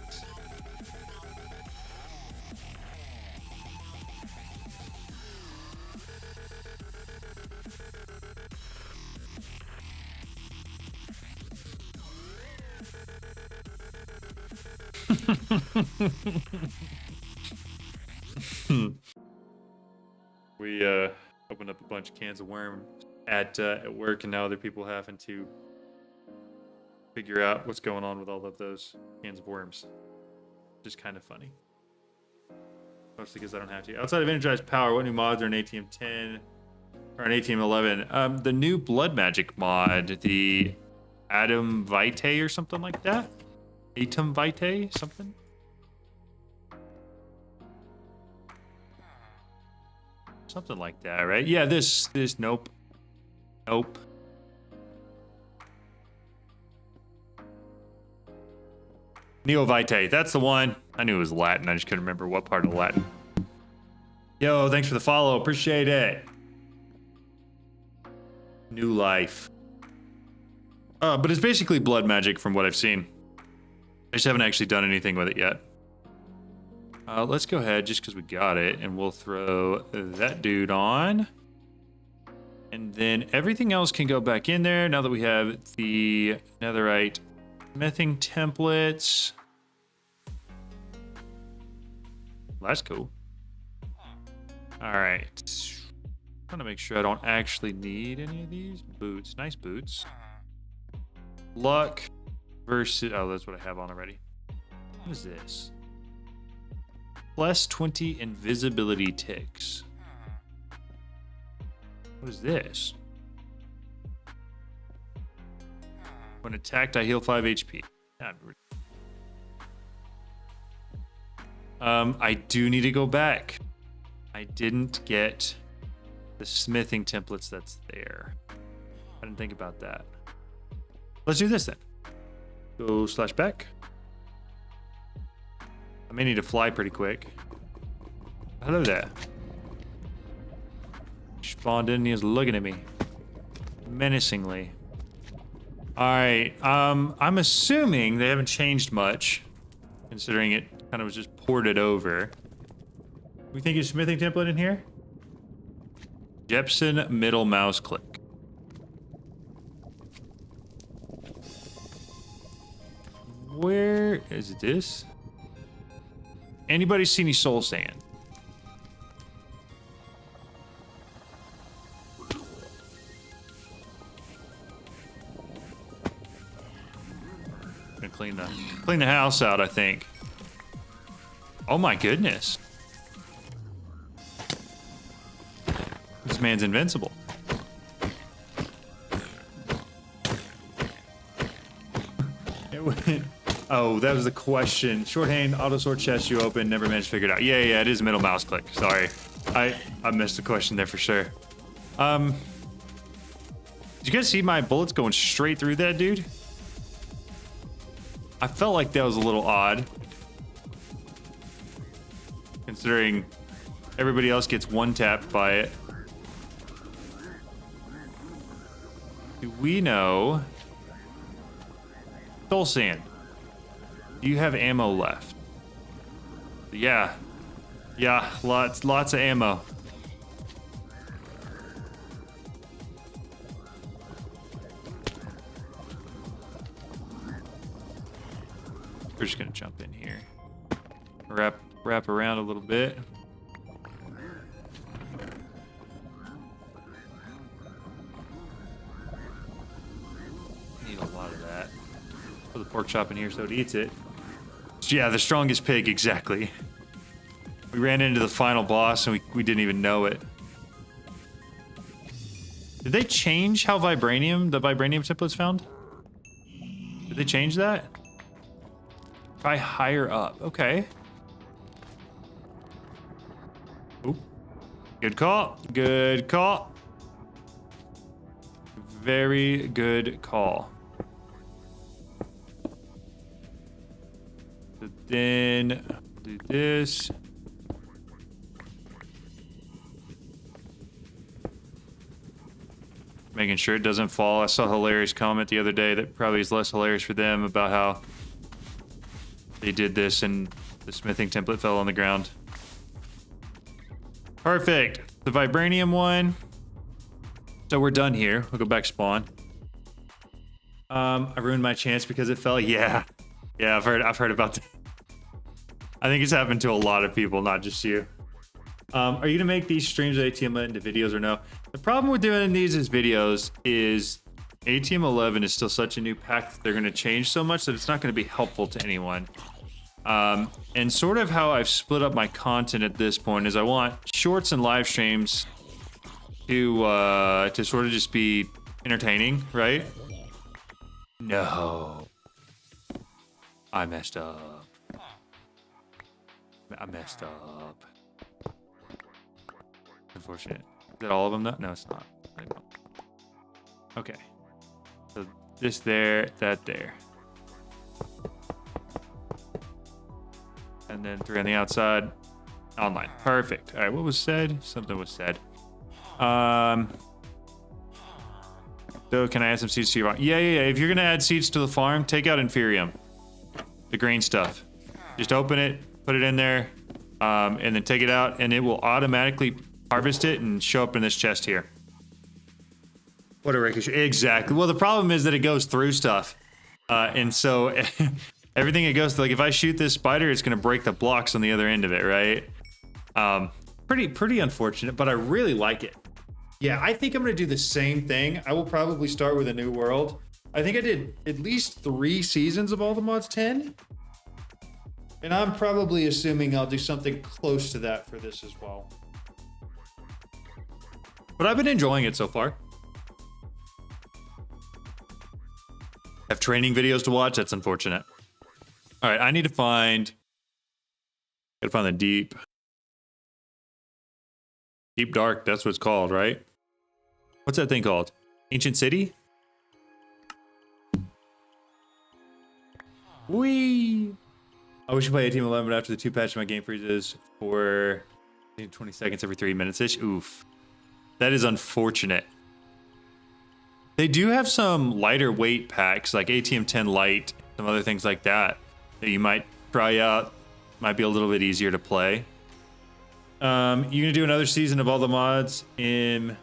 We opened up a bunch of cans of worm at work, and now other people having to figure out what's going on with all of those cans of worms. Just kind of funny. Mostly because I don't have to. Outside of energized power, what new mods are in ATM 10 or in ATM 11? The new blood magic mod, the Atom Vitae or something like that. Atom Vitae, something. Something like that, right? Yeah, this, nope. Nope. Neo Vitae, that's the one. I knew it was Latin, I just couldn't remember what part of Latin. Yo, thanks for the follow, appreciate it. New life. But it's basically blood magic from what I've seen. I just haven't actually done anything with it yet. Let's go ahead, just because we got it, and we'll throw that dude on. And then everything else can go back in there now that we have the netherite smithing templates. Well, that's cool. All right. I'm gonna make sure I don't actually need any of these. Boots, nice boots. Luck versus, oh, that's what I have on already. What is this? Plus 20 invisibility ticks. What is this? When attacked, I heal 5 HP. I do need to go back. I didn't get the smithing templates that's there. I didn't think about that. Let's do this then. Go slash back. I may need to fly pretty quick. Hello there. Spawned in, he is looking at me menacingly. All right, I'm assuming they haven't changed much, considering it kind of was just ported over. We think it's smithing template in here? Jepson middle mouse click. Where is this? Anybody see any soul sand? Gonna clean the house out, I think. Oh my goodness. This man's invincible. It went. Oh, that was the question. Shorthand, auto sort chest you open, never managed to figure it out. Yeah, it is middle mouse click. Sorry. I missed the question there for sure. Did you guys see my bullets going straight through that dude? I felt like that was a little odd. Considering everybody else gets one tapped by it. Do we know? Soul sand. Do you have ammo left? Yeah. Yeah, lots of ammo. We're just gonna jump in here. Wrap around a little bit. Need a lot of that. Put the pork chop in here so it eats it. Yeah, the strongest pig, exactly. We ran into the final boss and we didn't even know it. Did they change how the vibranium template's found? Did they change that? Try higher up. Okay. Ooh. Good call. Good call. Very good call. So then I'll do this. Making sure it doesn't fall. I saw a hilarious comment the other day that probably is less hilarious for them about how they did this and the smithing template fell on the ground. Perfect. The vibranium one. So we're done here. We'll go back spawn. I ruined my chance because it fell. Yeah. Yeah, I've heard about that. I think it's happened to a lot of people, not just you. Are you gonna make these streams of ATM into videos or no? The problem with doing these as videos is ATM 11 is still such a new pack that they're gonna change so much that it's not gonna be helpful to anyone. And sort of how I've split up my content at this point is I want shorts and live streams to sort of just be entertaining, right? No. I messed up. I messed up. Unfortunate. Is that all of them though? No, it's not. Okay. So this there, that there. And then 3 on the outside. Online. Perfect. All right, what was said? Something was said. So can I add some seeds to your farm? Yeah. If you're gonna add seeds to the farm, take out Inferium. The green stuff. Just open it, put it in there, and then take it out, and it will automatically harvest it and show up in this chest here. What a ricochet. Exactly. Well, the problem is that it goes through stuff. And so everything it goes through, like if I shoot this spider, it's gonna break the blocks on the other end of it, right? Pretty unfortunate, but I really like it. Yeah, I think I'm gonna do the same thing. I will probably start with a new world. I think I did at least 3 seasons of all the mods 10. And I'm probably assuming I'll do something close to that for this as well. But I've been enjoying it so far. Have training videos to watch, that's unfortunate. All right, I need to find, gotta find the deep dark, that's what it's called, right? What's that thing called? Ancient City? Whee! I wish you play ATM 11, but after the 2 patch, my game freezes for 20 seconds every 3 minutes-ish. Oof. That is unfortunate. They do have some lighter weight packs, like ATM 10 Lite, some other things like that, that you might try out. Might be a little bit easier to play. You're gonna do another season of all the mods in...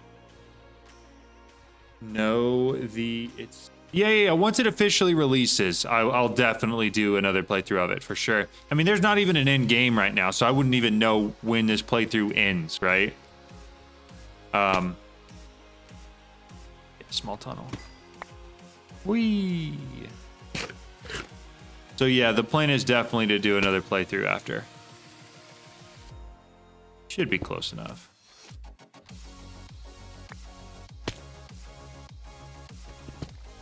No, it's... Yeah. Once it officially releases, I'll definitely do another playthrough of it for sure. I mean, there's not even an end game right now, so I wouldn't even know when this playthrough ends, right? Yeah, small tunnel. Whee! So yeah, the plan is definitely to do another playthrough after. Should be close enough.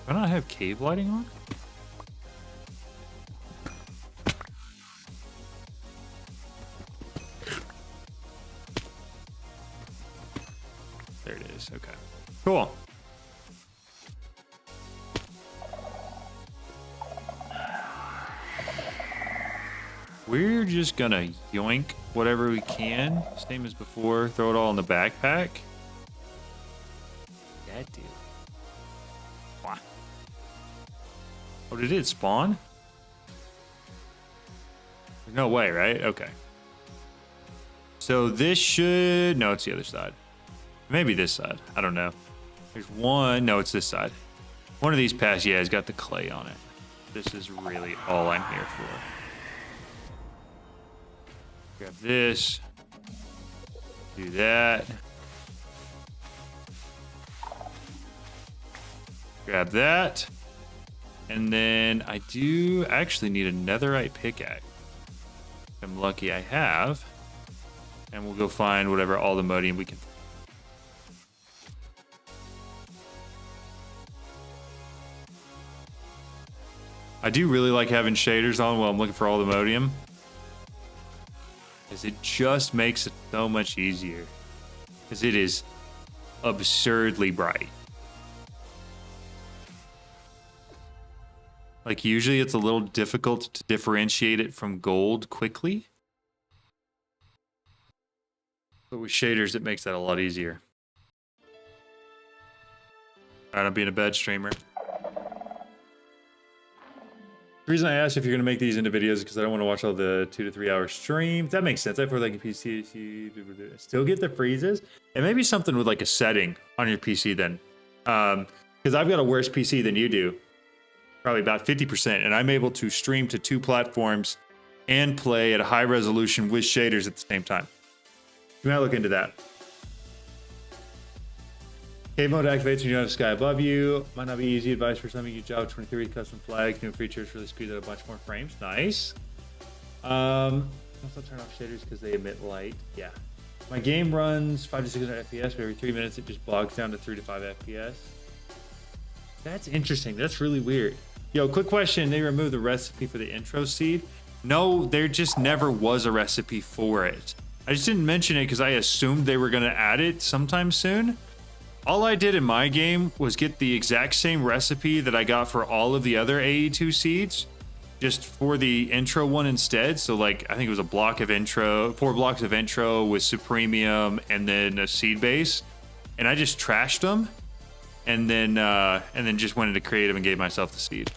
Do I not have cave lighting on? There it is. Okay. Cool. We're just gonna yoink whatever we can. Same as before. Throw it all in the backpack. That dude. Wow. Oh, did it spawn? There's no way, right? Okay. So this should... No, it's the other side. Maybe this side. I don't know. There's one... No, it's this side. One of these paths, yeah, has got the clay on it. This is really all I'm here for. Grab this. Do that. Grab that. And then I do actually need a netherite pickaxe. I'm lucky I have. And we'll go find whatever all the modium we can. I do really like having shaders on while I'm looking for all the modium, because it just makes it so much easier. Because it is absurdly bright. Like usually it's a little difficult to differentiate it from gold quickly. But with shaders, it makes that a lot easier. Alright, I'm being a bad streamer. The reason I asked if you're going to make these into videos is because I don't want to watch all the 2 to 3 hour streams. That makes sense. I feel like a PC still get the freezes. And maybe something with like a setting on your PC then. Because I've got a worse PC than you do. Probably about 50%. And I'm able to stream to 2 platforms and play at a high resolution with shaders at the same time. You might look into that. Cave mode activates when you don't have sky above you. Might not be easy. Advice for some of you. Java 23 custom flags, new features for the speed of a bunch more frames. Nice. Also turn off shaders because they emit light. Yeah. My game runs 5 to 600 FPS, but every 3 minutes it just bogs down to 3 to 5 FPS. That's interesting. That's really weird. Yo, quick question. They removed the recipe for the intro seed? No, there just never was a recipe for it. I just didn't mention it because I assumed they were going to add it sometime soon. All I did in my game was get the exact same recipe that I got for all of the other AE2 seeds, just for the intro one instead. So like, I think it was a block of intro, 4 blocks of intro with supremium and then a seed base. And I just trashed them and then just went into creative and gave myself the seed.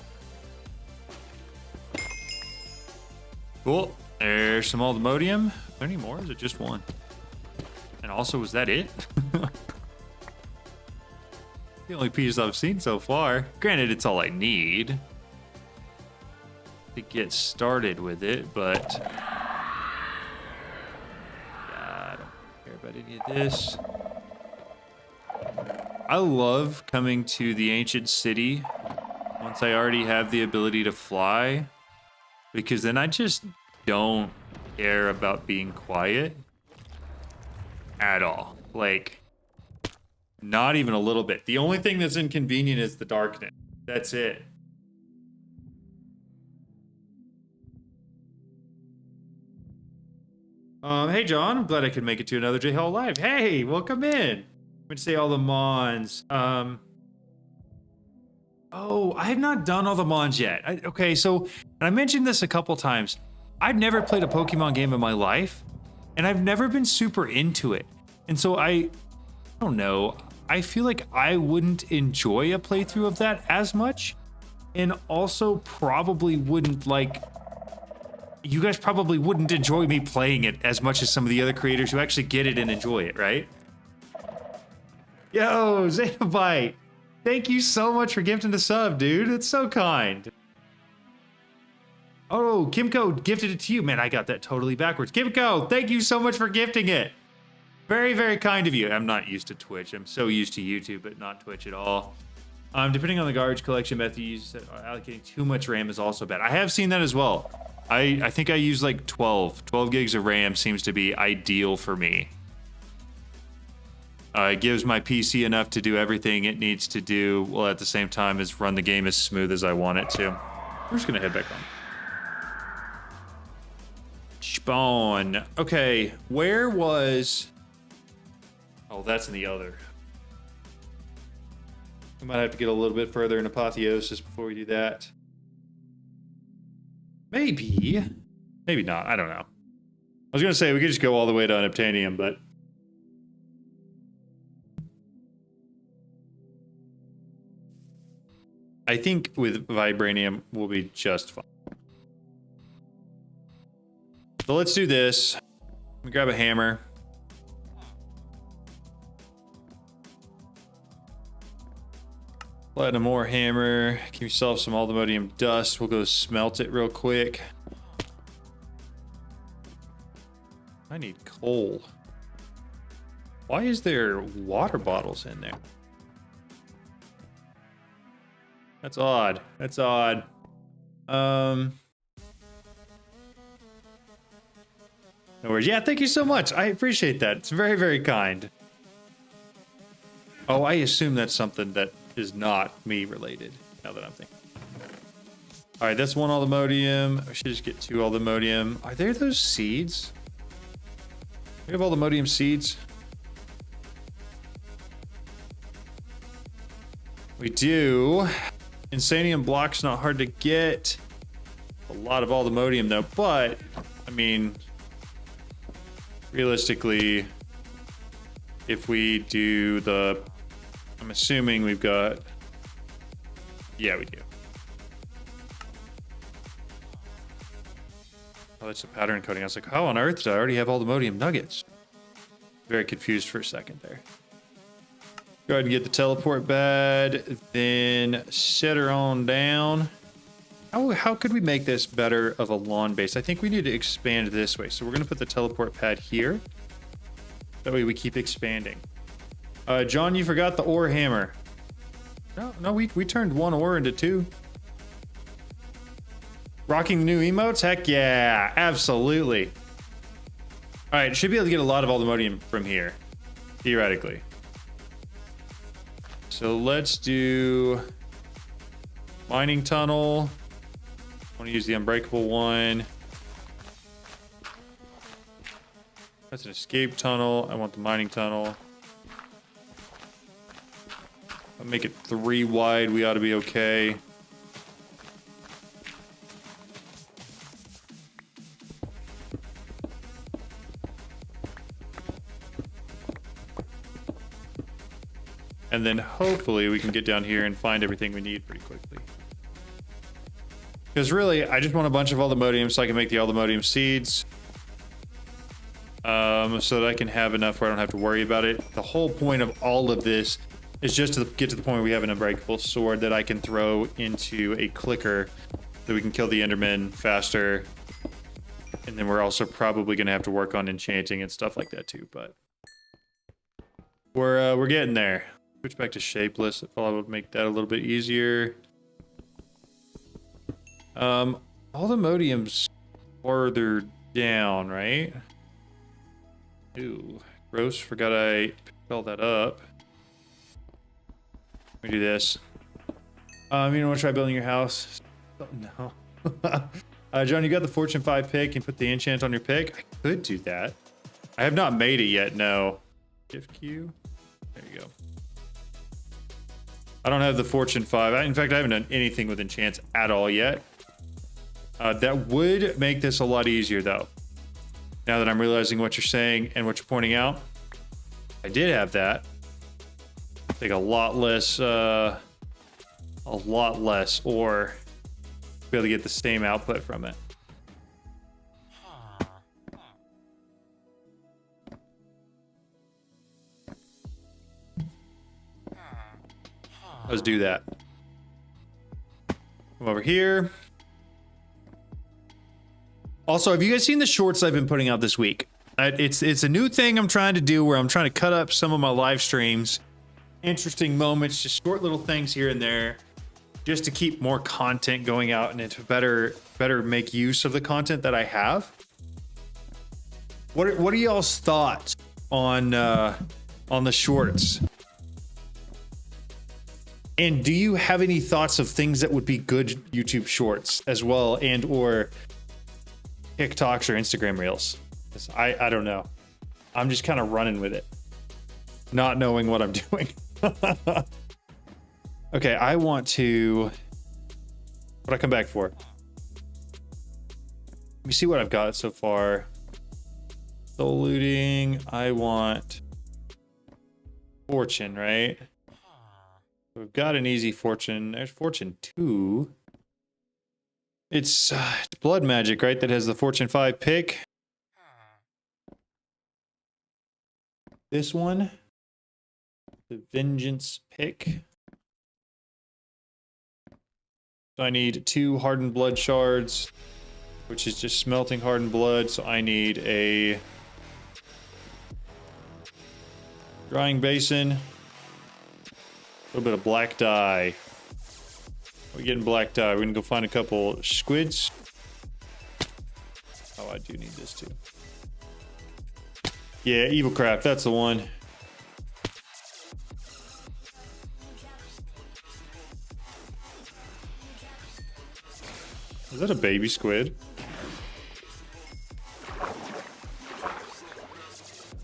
Cool. There's some Aldemodium. Are there any more? Is it just one? And also, was that it? The only piece I've seen so far. Granted, it's all I need to get started with it, but yeah, I don't care about any of this. I love coming to the ancient city once I already have the ability to fly, because then I just don't care about being quiet at all. Like, not even a little bit. The only thing that's inconvenient is the darkness. That's it. Hey John, I'm glad I could make it to another J Hall Live. Hey, welcome in. I'm gonna say all the mons. Oh, I have not done all the mons yet. Okay, so, and I mentioned this a couple times. I've never played a Pokemon game in my life, and I've never been super into it. And so I don't know. I feel like I wouldn't enjoy a playthrough of that as much, and also probably wouldn't like, you guys probably wouldn't enjoy me playing it as much as some of the other creators who actually get it and enjoy it, right? Yo, Xenobite, thank you so much for gifting the sub, dude. It's so kind. Oh, Kimco gifted it to you. Man, I got that totally backwards. Kimco, thank you so much for gifting it. Very, very kind of you. I'm not used to Twitch. I'm so used to YouTube, but not Twitch at all. Depending on the garbage collection method you use, allocating too much RAM is also bad. I have seen that as well. I think I use like 12 gigs of RAM seems to be ideal for me. It gives my PC enough to do everything it needs to do, while at the same time as run the game as smooth as I want it to. We're just gonna head back home. Spawn. Okay, where was... Oh, that's in the other. We might have to get a little bit further in Apotheosis before we do that. Maybe. Maybe not. I don't know. I was going to say we could just go all the way to Unobtainium, but... I think with Vibranium we'll be just fine. So let's do this. Let me grab a hammer. Platinum ore hammer. Give yourself some Aldemodium dust. We'll go smelt it real quick. I need coal. Why is there water bottles in there? That's odd. That's odd. No worries. Yeah, thank you so much. I appreciate that. It's very, very kind. Oh, I assume that's something that is not me related, now that I'm thinking. All right, that's one Aldemodium. I should just get 2 Aldemodium. Are there those seeds? We have Aldemodium seeds. We do. Insanium blocks not hard to get. A lot of Aldemodium though, but I mean, realistically, if we do the, I'm assuming we've got, yeah, we do. Oh, that's a pattern coding. I was like, how on earth did I already have Aldemodium nuggets? Very confused for a second there. Go ahead and get the teleport pad, then set her on down. How could we make this better of a lawn base? I think we need to expand this way. So we're going to put the teleport pad here. That way we keep expanding. John, you forgot the ore hammer. No, we turned one ore into two. Rocking the new emotes? Heck yeah, absolutely. All right, should be able to get a lot of aluminium from here, theoretically. So let's do mining tunnel. I want to use the unbreakable one. That's an escape tunnel. I want the mining tunnel. I'll make it 3 wide. We ought to be okay. And then hopefully we can get down here and find everything we need pretty quickly. Because really, I just want a bunch of aluminium so I can make the aluminium seeds. So that I can have enough where I don't have to worry about it. The whole point of all of this is just to get to the point where we have an unbreakable sword that I can throw into a clicker so we can kill the Endermen faster. And then we're also probably going to have to work on enchanting and stuff like that too, but we're getting there. Switch back to shapeless. If I would make that a little bit easier. Aluminium's farther down, right? Ooh, gross. Forgot I picked all that up. Let me do this. You don't want to try building your house? Oh, no. John, you got the Fortune 5 pick and put the enchant on your pick? I could do that. I have not made it yet, no. Shift Q. There you go. I don't have the Fortune 5. In fact, I haven't done anything with enchants at all yet. That would make this a lot easier, though. Now that I'm realizing what you're saying and what you're pointing out. I did have that. Take a lot less, or be able to get the same output from it. Let's do that. Come over here. Also, have you guys seen the shorts I've been putting out this week? It's a new thing I'm trying to do where I'm trying to cut up some of my live streams. Interesting moments, just short little things here and there, just to keep more content going out and to better make use of the content that I have. What are y'all's thoughts on the shorts? And do you have any thoughts of things that would be good YouTube shorts as well, and or TikToks or Instagram reels? I don't know. I'm just kind of running with it, not knowing what I'm doing. Okay, I want to... What I come back for? Let me see what I've got so far. Soul looting. I want fortune, right? We've got an easy fortune. There's fortune 2. It's blood magic, right? That has the fortune 5 pick. This one, the vengeance pick. So I need 2 hardened blood shards, which is just smelting hardened blood. So I need a drying basin, a little bit of black dye. We're getting black dye. We're gonna go find a couple squids. Oh, I do need this too. Yeah, evil craft, that's the one. Is that a baby squid?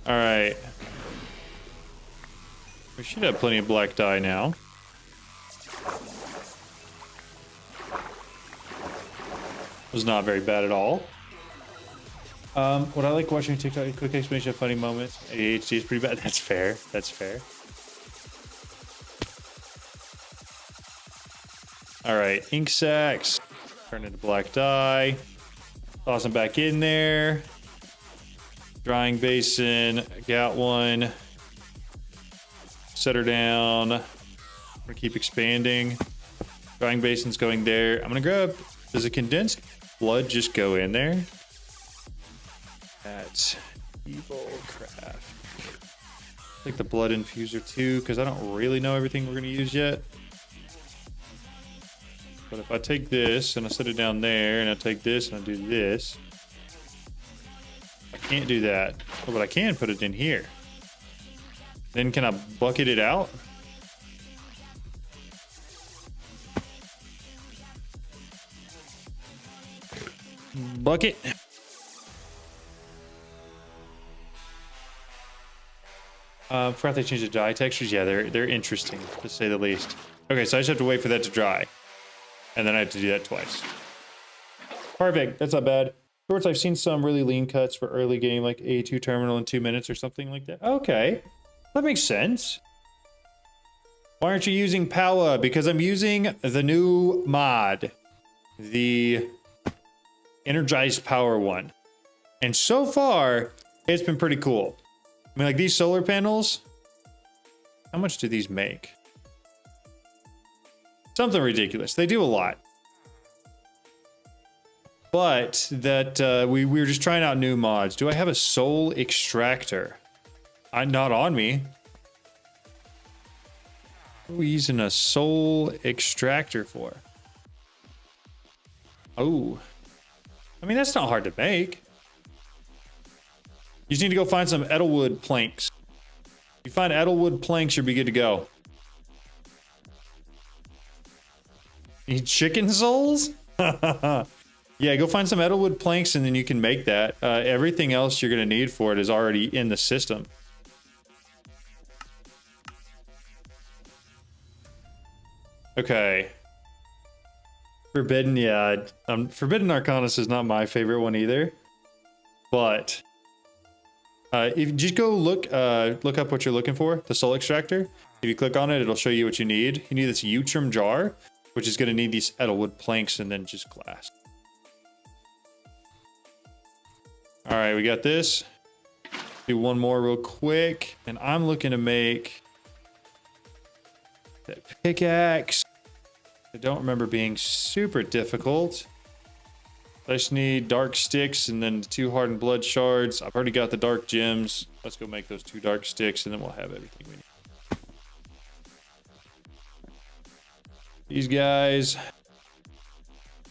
All right. We should have plenty of black dye now. Was not very bad at all. What I like watching TikTok, quick explanation of funny moments. ADHD is pretty bad. That's fair. That's fair. All right, ink sacs. Turn into black dye. Toss them back in there. Drying basin. Got one. Set her down. I'm gonna keep expanding. Drying basin's going there. I'm gonna grab. Does a condensed blood just go in there? That Evil craft. Take the blood infuser too, because I don't really know everything we're going to use yet. But if I take this and I set it down there, and I take this and I do this, I can't do that. Oh, but I can put it in here. Then can I bucket it out? Bucket. Forgot they changed the dye textures. Yeah, they're interesting to say the least. Okay, so I just have to wait for that to dry, and then I have to do that twice. Perfect. That's not bad. Shorts, I've seen some really lean cuts for early game, like A2 terminal in 2 minutes or something like that. Okay, that makes sense. Why aren't you using Power? Because I'm using the new mod, the energized power one, and so far it's been pretty cool. I mean, like these solar panels, how much do these make? Something ridiculous. They do a lot. But that we were just trying out new mods. Do I have a soul extractor? Not on me. What are we using a soul extractor for? Oh, I mean, that's not hard to make. You just need to go find some Edelwood planks. If you find Edelwood planks, you'll be good to go. Need chicken souls? Yeah, go find some Edelwood planks and then you can make that. Everything else you're going to need for it is already in the system. Okay. Forbidden, yeah. Forbidden Arcanus is not my favorite one either. But if you just go look up what you're looking for, the soul extractor. If you click on it, it'll show you what you need. You need this Utrum jar, which is going to need these Edelwood planks and then just glass. All right, we got this. Do one more real quick, and I'm looking to make that pickaxe. I don't remember being super difficult. I just need dark sticks and then 2 hardened blood shards. I've already got the dark gems. Let's go make those 2 dark sticks and then we'll have everything we need. These guys.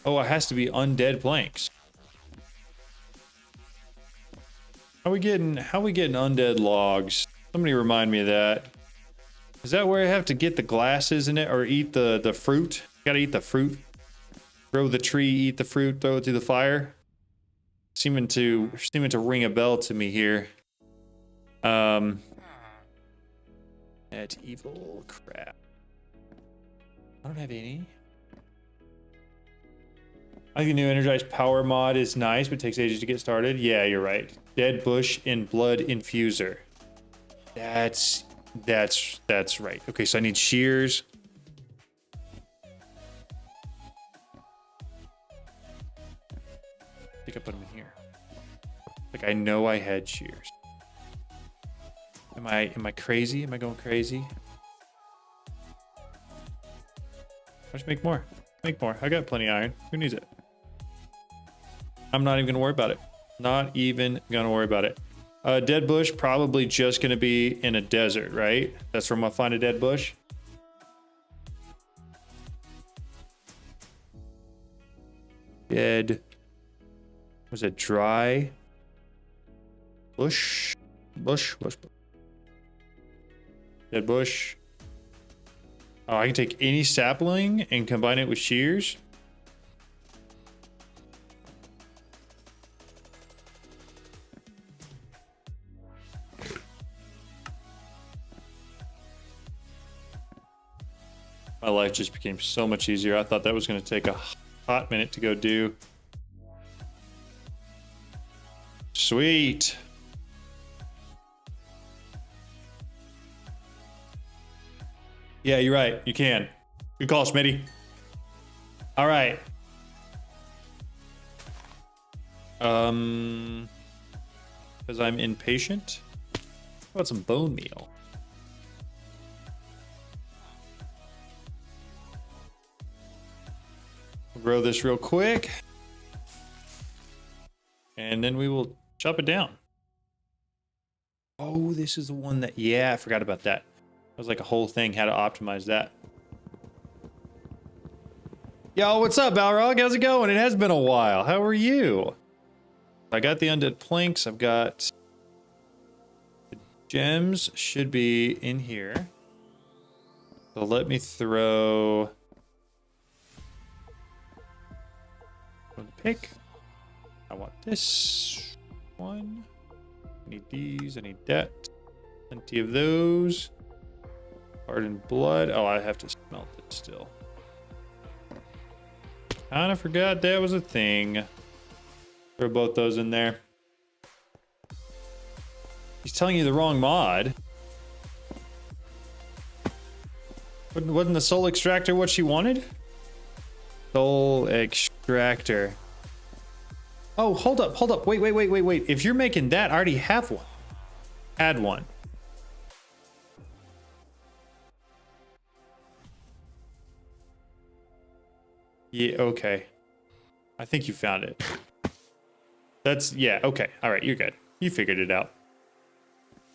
Oh, it has to be undead planks. How we getting undead logs? Somebody remind me of that. Is that where I have to get the glasses in it or eat the fruit? Gotta eat the fruit. Grow the tree, eat the fruit, throw it through the fire. Seeming to ring a bell to me here. That evil crap. I don't have any. I think the new energized power mod is nice, but takes ages to get started. Yeah, you're right. Dead bush and blood infuser. That's right. Okay, so I need shears. I think I put them in here. Like I know I had shears. Am I crazy? Am I going crazy? Let's make more. Make more. I got plenty of iron. Who needs it? I'm not even gonna worry about it. Not even gonna worry about it. Dead bush, probably just gonna be in a desert, right? That's where I'm gonna find a dead bush. Dead. Was it dry? Bush. Dead bush. Oh, I can take any sapling and combine it with shears. My life just became so much easier. I thought that was going to take a hot minute to go do. Sweet. Yeah, you're right. You can. Good call, Smitty. All right. Because I'm impatient. How about some bone meal? We'll grow this real quick. And then we will chop it down. Oh, this is the one that, yeah, I forgot about that. That was like a whole thing, how to optimize that. Yo, what's up, Balrog? How's it going? It has been a while. How are you? I got the undead planks. I've got the gems should be in here. So let me throw the pick. I want this one. I need these. I need that. Plenty of those. Hardened blood. Oh, I have to smelt it still. Kinda forgot that was a thing. Throw both those in there. He's telling you the wrong mod. Wasn't the soul extractor what she wanted? Soul extractor. Oh, hold up, hold up. Wait. If you're making that, I already have one. Add one. Yeah, okay. I think you found it. That's, yeah, okay. All right, you're good. You figured it out.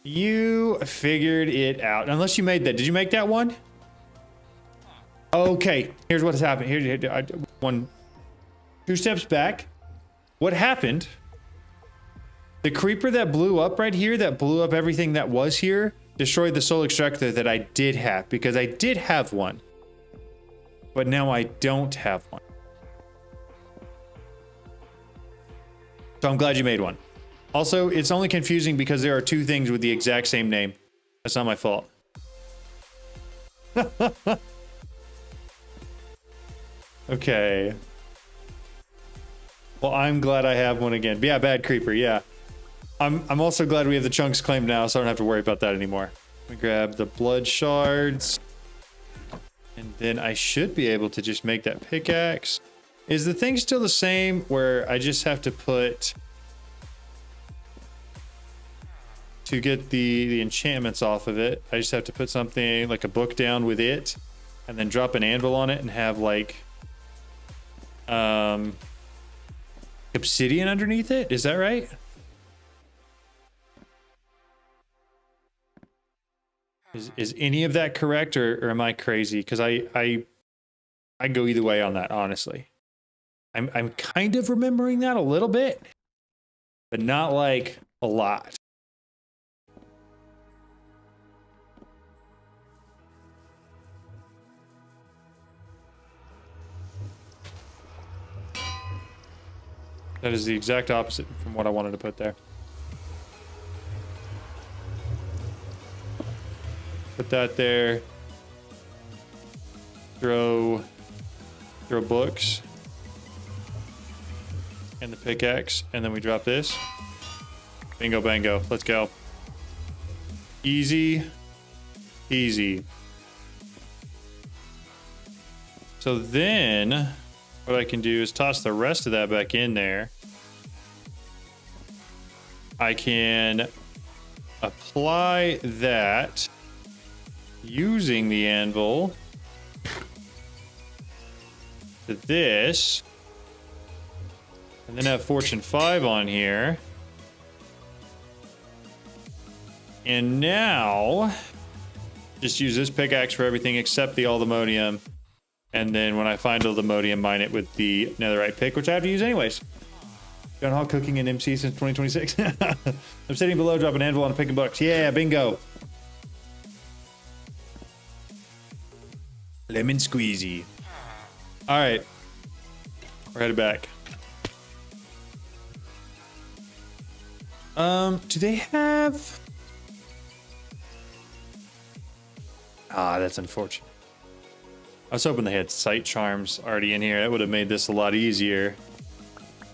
You figured it out. Unless you made that. Did you make that one? Okay, here's what has happened. Here, two steps back. What happened? The creeper that blew up right here, that blew up everything that was here, destroyed the soul extractor that I did have, because I did have one. But now I don't have one. So I'm glad you made one. Also, it's only confusing because there are two things with the exact same name. That's not my fault. Okay. Well, I'm glad I have one again. But yeah, bad creeper, yeah. I'm also glad we have the chunks claimed now, so I don't have to worry about that anymore. Let me grab the blood shards. And then I should be able to just make that pickaxe. Is the thing still the same where I just have to put... To get the enchantments off of it, I just have to put something like a book down with it. And then drop an anvil on it and have like... obsidian underneath it? Is that right? Is any of that correct, or am I crazy? Because I go either way on that, honestly. I'm kind of remembering that a little bit, but not like a lot. That is the exact opposite from what I wanted to put there. Put that there. Throw books. And the pickaxe. And then we drop this. Bingo bango. Let's go. Easy. Easy. So then... what I can do is toss the rest of that back in there. I can apply that using the anvil to this. And then have Fortune 5 on here. And now, just use this pickaxe for everything except the aldermonium. And then when I find aldermonium, mine it with the netherite pick, which I have to use anyways. John Hall cooking in MC since 2026. I'm sitting below, drop an anvil on a pick and bucks. Yeah, bingo. Lemon squeezy. All right. We're headed back. Do they have... ah, that's unfortunate. I was hoping they had sight charms already in here. That would have made this a lot easier.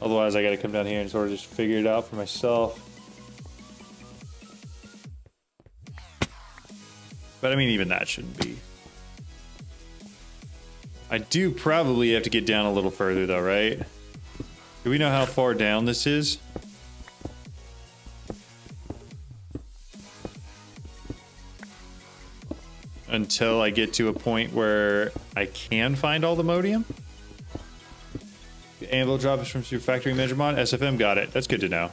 Otherwise, I got to come down here and sort of just figure it out for myself. But I mean, even that shouldn't be. I do probably have to get down a little further though, right? Do we know how far down this is? Until I get to a point where I can find aldermonium. The anvil drop is from your factory measure mod. SFM got it. That's good to know.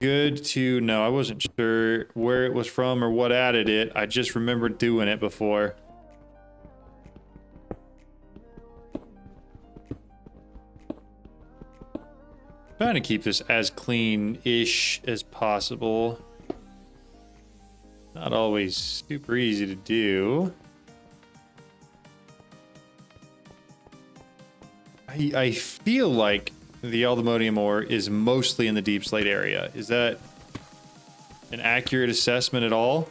good to know. I wasn't sure where it was from or what added it. I just remembered doing it before. Trying to keep this as clean-ish as possible. Not always super easy to do. I feel like the Aldemodium ore is mostly in the deep slate area. Is that an accurate assessment at all?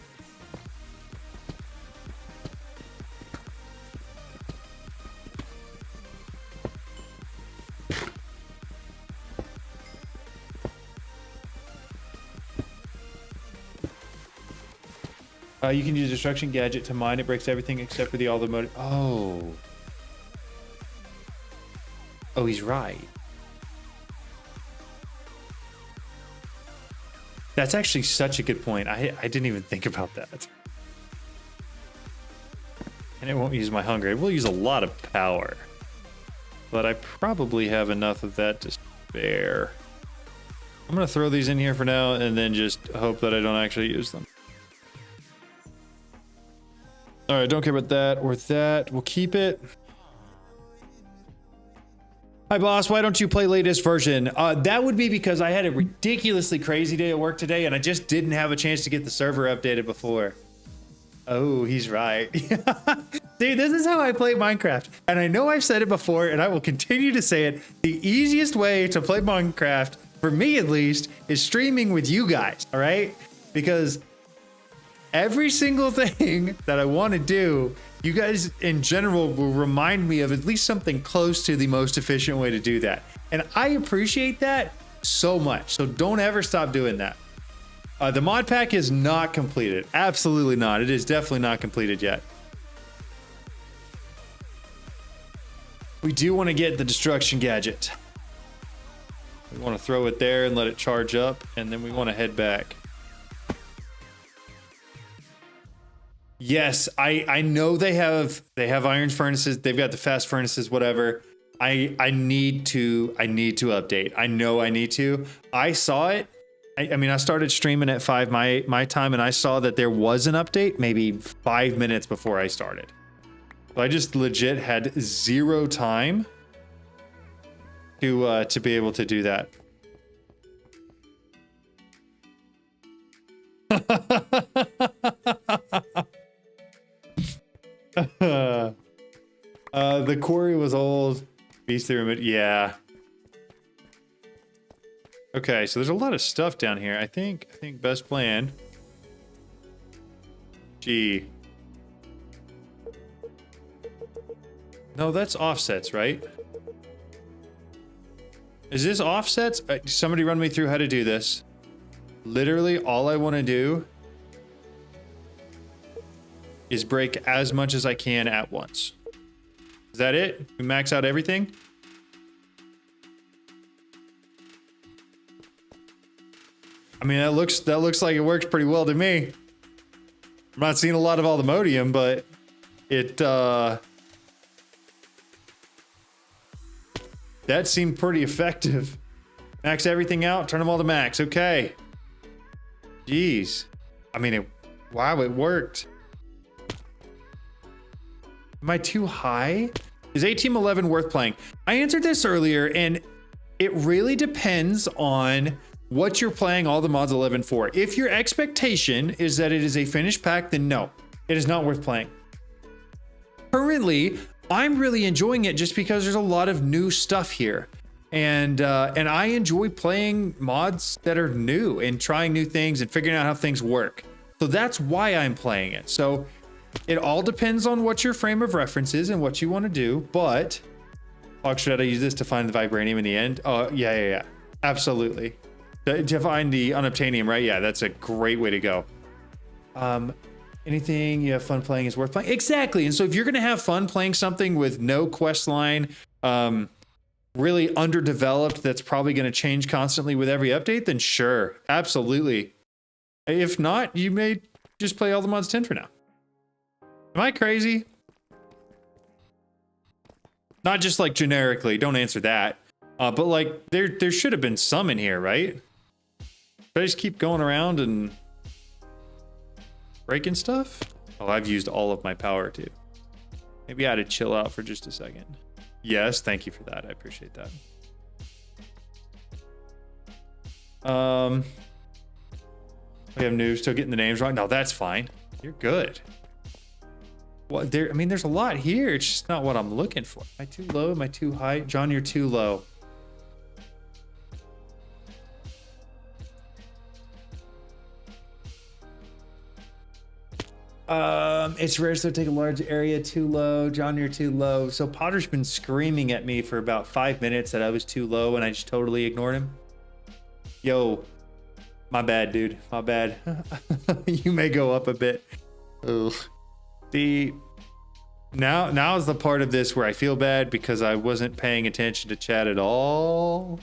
You can use a destruction gadget to mine. It breaks everything except for the Aldemodium. Oh. Oh, he's right. That's actually such a good point. I didn't even think about that. And it won't use my hunger. It will use a lot of power. But I probably have enough of that to spare. I'm going to throw these in here for now and then just hope that I don't actually use them. All right, don't care about that or that. We'll keep it. Hi, boss. Why don't you play latest version? That would be because I had a ridiculously crazy day at work today, and I just didn't have a chance to get the server updated before. Oh, he's right. Dude, this is how I play Minecraft. And I know I've said it before, and I will continue to say it. The easiest way to play Minecraft, for me at least, is streaming with you guys, all right? Because every single thing that I want to do, you guys in general will remind me of at least something close to the most efficient way to do that. And I appreciate that so much. So don't ever stop doing that. The mod pack is not completed. Absolutely not. It is definitely not completed yet. We do want to get the destruction gadget. We want to throw it there and let it charge up, and then we want to head back. Yes, I know they have iron furnaces. They've got the fast furnaces, whatever. I need to update. I know I need to. I saw it. I mean, I started streaming at 5 my time, and I saw that there was an update maybe 5 minutes before I started. So I just legit had zero time to be able to do that. The quarry was old. Beast Pyramid, yeah. Okay, so there's a lot of stuff down here. I think best plan. Gee. No, that's offsets, right? Is this offsets? Somebody run me through how to do this. Literally, all I want to do is break as much as I can at once. Is that it? We max out everything? I mean, that looks like it works pretty well to me. I'm not seeing a lot of Aldemodium, but it that seemed pretty effective. Max everything out, turn them all to max. Okay. Jeez. I mean, wow, it worked. Am I too high? Is A-Team 11 worth playing? I answered this earlier, and it really depends on what you're playing all the mods 11 for. If your expectation is that it is a finished pack, then no, it is not worth playing. Currently, I'm really enjoying it just because there's a lot of new stuff here. And I enjoy playing mods that are new and trying new things and figuring out how things work. So that's why I'm playing it. So it all depends on what your frame of reference is and what you want to do. But should I use this to find the vibranium in the end? Oh, yeah. Absolutely. To find the unobtainium, right? Yeah, that's a great way to go. Anything you have fun playing is worth playing. Exactly. And so if you're going to have fun playing something with no quest line, really underdeveloped, that's probably going to change constantly with every update, then sure, absolutely. If not, you may just play all the mods 10 for now. Am I crazy? Not just like generically, don't answer that. But like there should have been some in here, right? Should I just keep going around and breaking stuff? Oh, I've used all of my power too. Maybe I had to chill out for just a second. Yes, thank you for that. I appreciate that. We have news, still getting the names wrong. No, that's fine. You're good. Well, I mean, there's a lot here. It's just not what I'm looking for. Am I too low? Am I too high? John, you're too low. It's rare to take a large area. Too low. John, you're too low. So Potter's been screaming at me for about 5 minutes that I was too low, and I just totally ignored him. Yo, my bad, dude. My bad. You may go up a bit. Ugh. Now is the part of this where I feel bad because I wasn't paying attention to chat at all.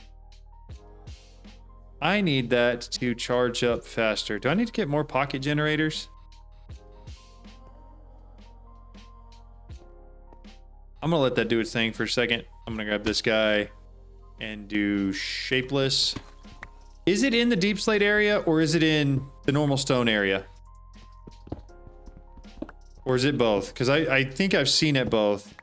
I need that to charge up faster. Do I need to get more pocket generators? I'm gonna let that do its thing for a second. I'm gonna grab this guy and do shapeless. Is it in the deep slate area or is it in the normal stone area? Or is it both? Because I think I've seen it both.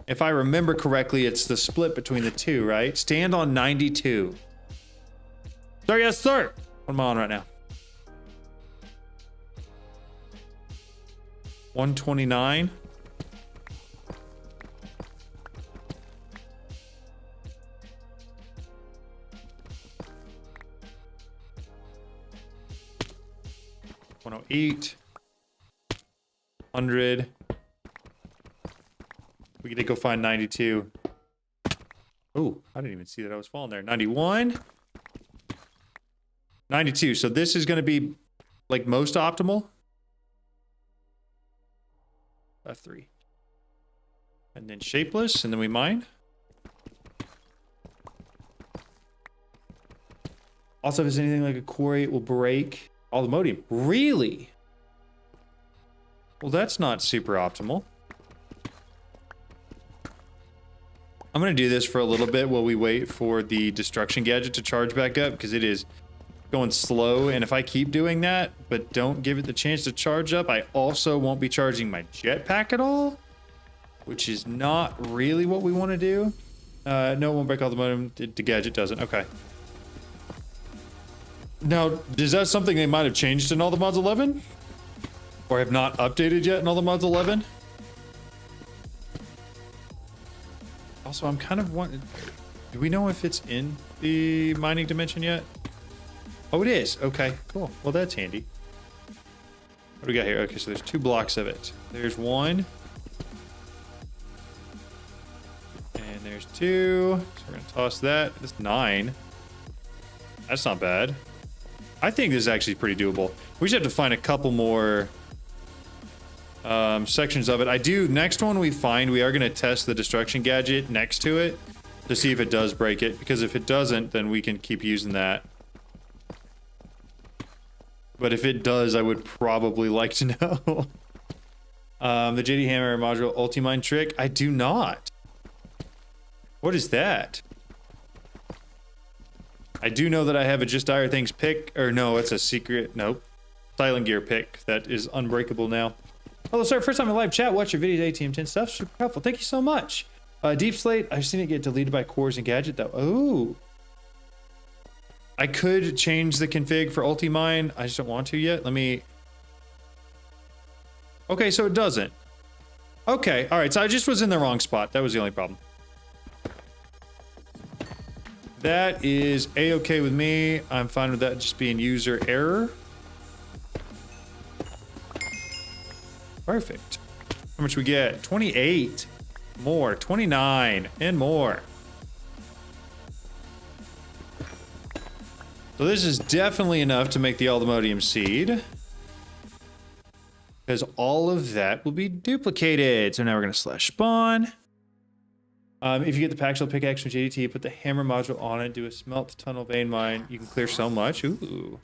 If I remember correctly, it's the split between the two, right? Stand on 92. Sir, yes, sir. What am I on right now? 129. $108. 100. We get to go find 92. Oh, I didn't even see that I was falling there. 91. 92. So this is going to be like most optimal. F3. And then shapeless, and then we mine. Also, if there's anything like a quarry, it will break all the modium. Really? Well, that's not super optimal. I'm going to do this for a little bit while we wait for the destruction gadget to charge back up, because it is going slow. And if I keep doing that, but don't give it the chance to charge up, I also won't be charging my jetpack at all, which is not really what we want to do. No, it won't break all the modem. The gadget doesn't. Okay. Now, is that something they might have changed in all the mods 11? Or have not updated yet in all the mods 11? Also, I'm kind of wanting... Do we know if it's in the mining dimension yet? Oh, it is. Okay, cool. Well, that's handy. What do we got here? Okay, so there's 2 blocks of it. There's 1. And there's 2. So we're going to toss that. That's 9. That's not bad. I think this is actually pretty doable. We just have to find a couple more sections of it. Next one we find, we are going to test the destruction gadget next to it to see if it does break it, because if it doesn't, then we can keep using that. But if it does, I would probably like to know. The JD Hammer module ulti-mine trick, I do not. What is that? I do know that I have a Just Dire Things pick, or no, it's a secret, nope. Silent Gear pick that is unbreakable now. Hello, sir. First time in live chat. Watch your videos, ATM10 stuff. Super helpful. Thank you so much. Deep Slate. I've seen it get deleted by cores and gadget though. Oh. I could change the config for Ultimine. I just don't want to yet. Let me. Okay, so it doesn't. Okay. All right. So I just was in the wrong spot. That was the only problem. That is a-okay with me. I'm fine with that just being user error. Perfect. How much we get? 28. More. 29. And more. So this is definitely enough to make the Aldemodium seed. Because all of that will be duplicated. So now we're going to /spawn. If you get the Paxel pickaxe from JDT, put the hammer module on it, do a smelt tunnel vein mine. You can clear so much. Ooh.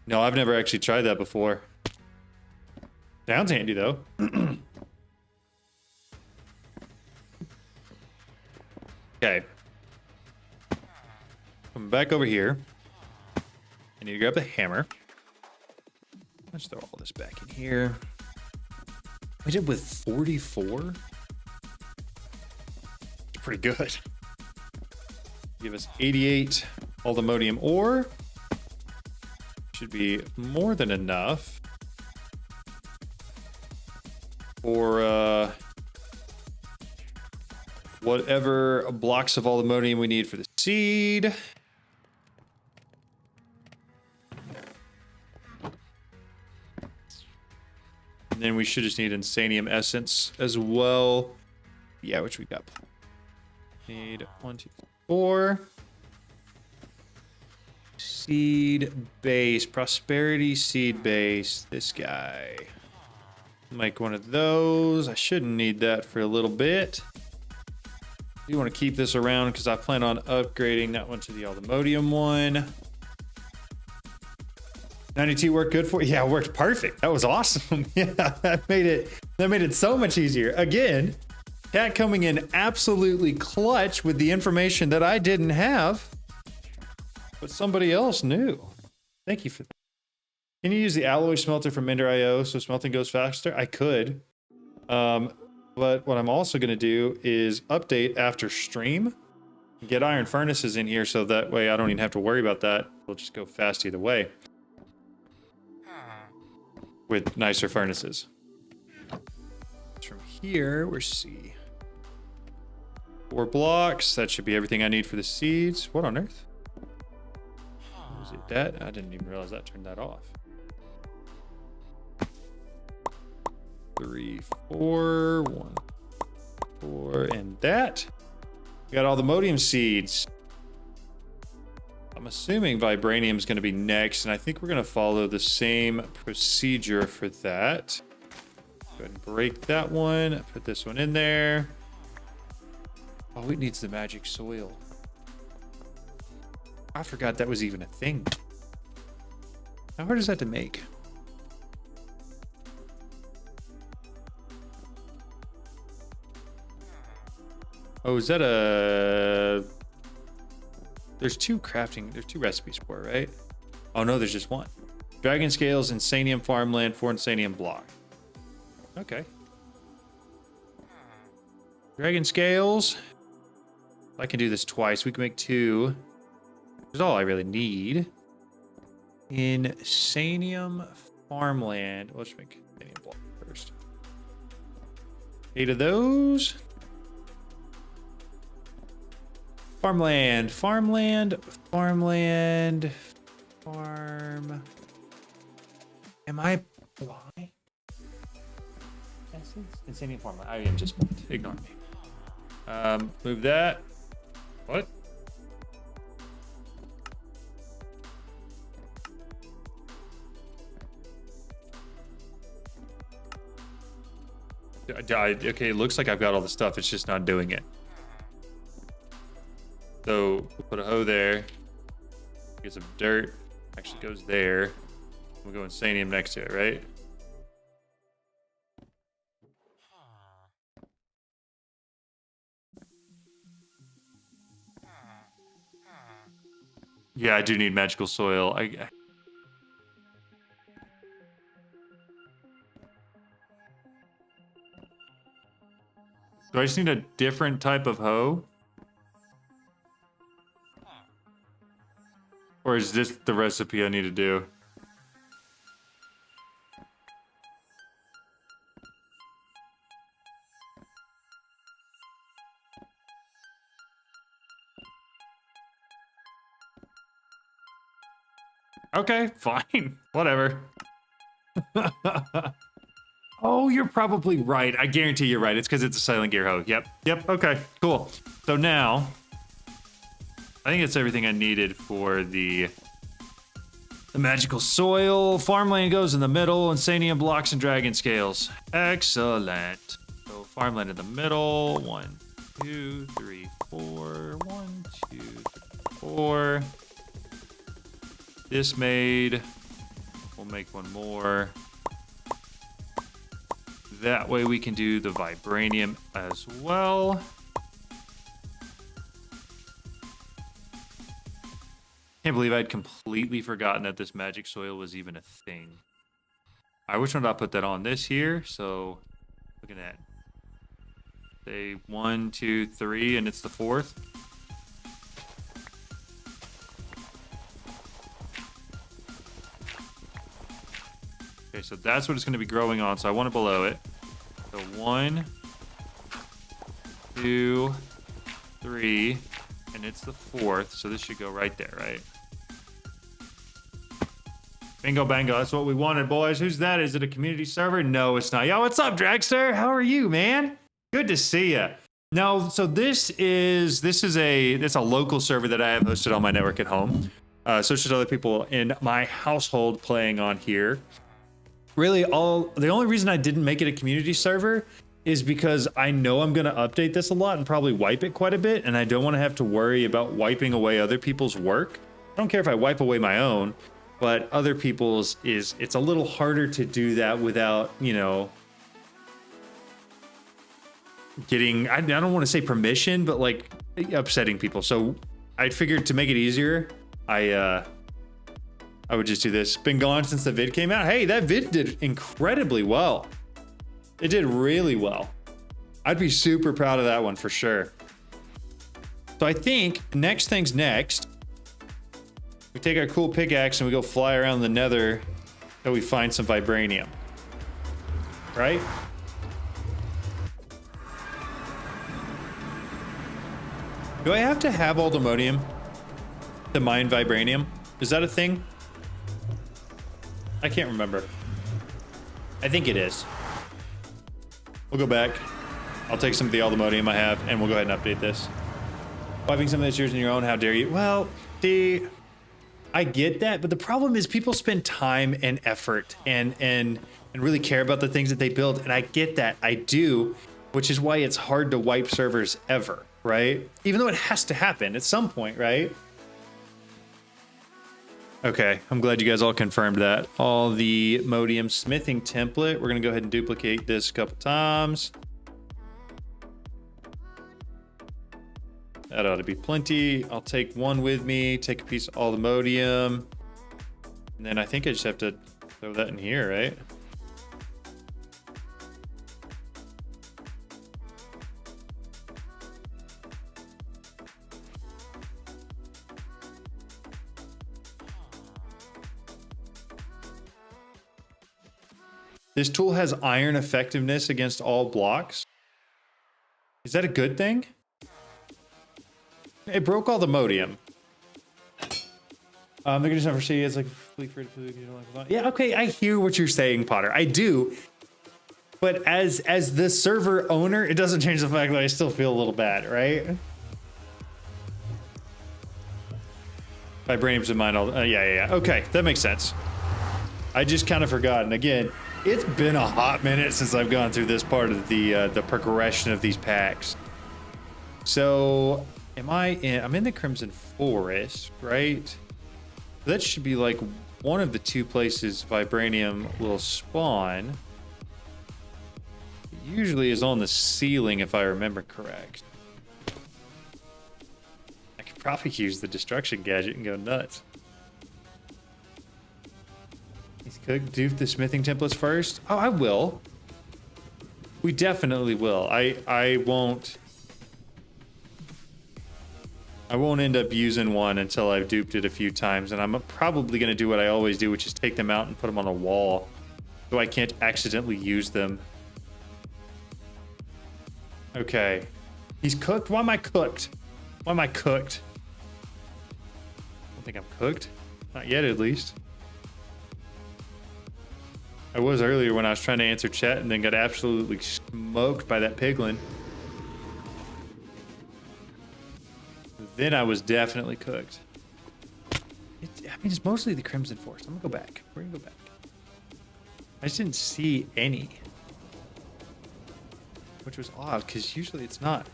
No, I've never actually tried that before. Sounds handy though. Okay. Come back over here. I need to grab the hammer. Let's throw all this back in here. We did with 44. It's pretty good. Give us 88 aluminium ore. Should be more than enough for whatever blocks of aluminium we need for the seed. And then we should just need insanium essence as well. Yeah, which we got. Need 1, 2, 3, 4. Seed base, prosperity seed base. This guy. Make one of those. I shouldn't need that for a little bit. You want to keep this around because I plan on upgrading that one to the aluminium one. 92 worked good for you? Yeah, it worked perfect. That was awesome. Yeah, that made it so much easier. Again, Cat coming in absolutely clutch with the information that I didn't have, but somebody else knew. Thank you for that. Can you use the alloy smelter from Ender.io so smelting goes faster? I could. But what I'm also going to do is update after stream. Get iron furnaces in here so that way I don't even have to worry about that. We'll just go fast either way. With nicer furnaces. From here, we're C. 4 blocks. That should be everything I need for the seeds. What on earth? Was it that? I didn't even realize that turned that off. 3, 4, 1, 4, and that. We got all the modium seeds. I'm assuming vibranium is going to be next, and I think we're going to follow the same procedure for that. Go ahead and break that one. Put this one in there. Oh, it needs the magic soil. I forgot that was even a thing. How hard is that to make? Oh, is that a... There's two recipes for it, right? Oh no, there's just one. Dragon scales, insanium farmland, 4 insanium block. Okay. Dragon scales. If I can do this twice, we can make 2. That's all I really need. Insanium farmland. Let's make insanium block first. 8 of those. Farmland. Farm. Am I blind? Insanium farmland. I am just blind. Ignore me. Move that. What? Okay, it looks like I've got all the stuff. It's just not doing it. So we'll put a hoe there. Get some dirt. Actually goes there. We'll go insanium next to it, right? Yeah, I do need magical soil. Do I just need a different type of hoe? Or is this the recipe I need to do? Okay, fine. Whatever. Oh, you're probably right. I guarantee you're right. It's because it's a Silent Gear hoe. Yep. Okay, cool. So now, I think it's everything I needed for the magical soil. Farmland goes in the middle. Insanium blocks and dragon scales. Excellent. So farmland in the middle. 1, 2, 3, 4. 1, 2, 3, 4. This made. We'll make one more. That way we can do the vibranium as well. Can't believe I'd completely forgotten that this magic soil was even a thing. All right, which one did I put that on? This here. So, look at that. Say 1, 2, 3, and it's the 4th. Okay, so that's what it's going to be growing on. So I want it below it. So 1, 2, 3, and it's the 4th. So this should go right there, right? Bingo bango, that's what we wanted, boys. Who's that? Is it a community server? No, it's not. Yo, what's up, Dragster? How are you, man? Good to see you. No, so it's a local server that I have hosted on my network at home. So it's just other people in my household playing on here. Really, the only reason I didn't make it a community server is because I know I'm going to update this a lot and probably wipe it quite a bit, and I don't want to have to worry about wiping away other people's work. I don't care if I wipe away my own, but other people's it's a little harder to do that without, you know, getting, I don't want to say permission, but like upsetting people. So I figured to make it easier, I would just do this. Been gone since the vid came out. Hey, that vid did incredibly well. It did really well. I'd be super proud of that one for sure. So I think next thing's next. We take our cool pickaxe and we go fly around the nether until we find some vibranium. Right? Do I have to have aldomodium to mine vibranium? Is that a thing? I can't remember. I think it is. We'll go back. I'll take some of the aldomodium I have and we'll go ahead and update this. Wiping some of this yours in your own, how dare you? Well, see, I get that, but the problem is people spend time and effort and really care about the things that they build, and I get that, I do, which is why it's hard to wipe servers ever, right? Even though it has to happen at some point, right? Okay, I'm glad you guys all confirmed that. All the modium smithing template, we're gonna go ahead and duplicate this a couple times. That ought to be plenty. I'll take one with me, take a piece of all the modium. And then I think I just have to throw that in here, right? This tool has iron effectiveness against all blocks. Is that a good thing? It broke all the modium. They're gonna just never see it's like yeah, okay, I hear what you're saying, Potter. I do. But as the server owner, it doesn't change the fact that I still feel a little bad, right? Vibranium's in mine all yeah. Okay, that makes sense. I just kind of forgot. And again, it's been a hot minute since I've gone through this part of the progression of these packs. So I'm in the Crimson Forest, right? That should be like one of the two places vibranium will spawn. It usually is on the ceiling, if I remember correct. I could probably use the destruction gadget and go nuts. He's cooked. Do the smithing templates first. Oh, I will. We definitely will. I won't end up using one until I've duped it a few times, and I'm probably going to do what I always do, which is take them out and put them on a wall so I can't accidentally use them. Okay. He's cooked? Why am I cooked? Why am I cooked? I don't think I'm cooked. Not yet, at least. I was earlier when I was trying to answer chat and then got absolutely smoked by that piglin. Then I was definitely cooked. It's mostly the Crimson Forest. I'm gonna go back. We're gonna go back. I just didn't see any. Which was odd, because usually it's not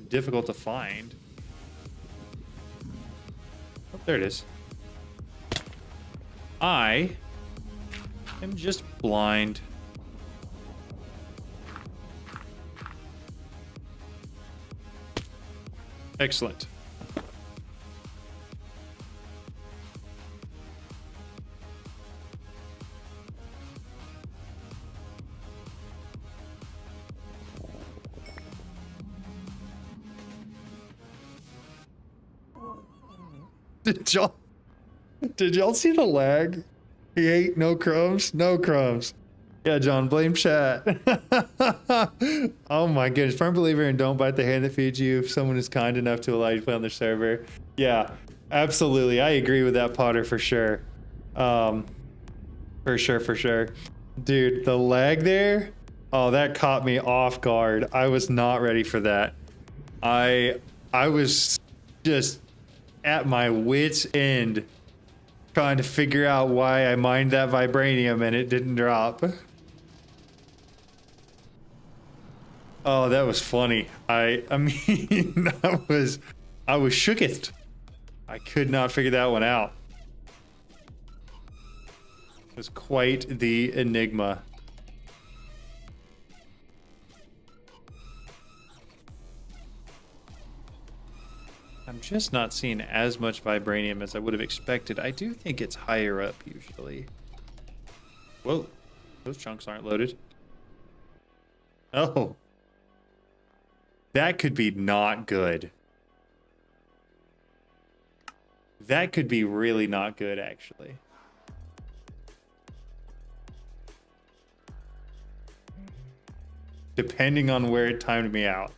difficult to find. Oh, there it is. I am just blind. Excellent. Did y'all did y'all see the lag? He ate no crumbs, no crumbs. Yeah, John, blame chat. Oh my goodness, firm believer in don't bite the hand that feeds you if someone is kind enough to allow you to play on their server. Yeah, absolutely. I agree with that, Potter, for sure. For sure, for sure. Dude, the lag there, oh, that caught me off guard. I was not ready for that. I was just at my wit's end trying to figure out why I mined that vibranium and it didn't drop. Oh, that was funny. I mean, I was shooketh. I could not figure that one out. It was quite the enigma. I'm just not seeing as much vibranium as I would have expected. I do think it's higher up usually. Whoa, those chunks aren't loaded. Oh. That could be not good. That could be really not good, actually. Depending on where it timed me out.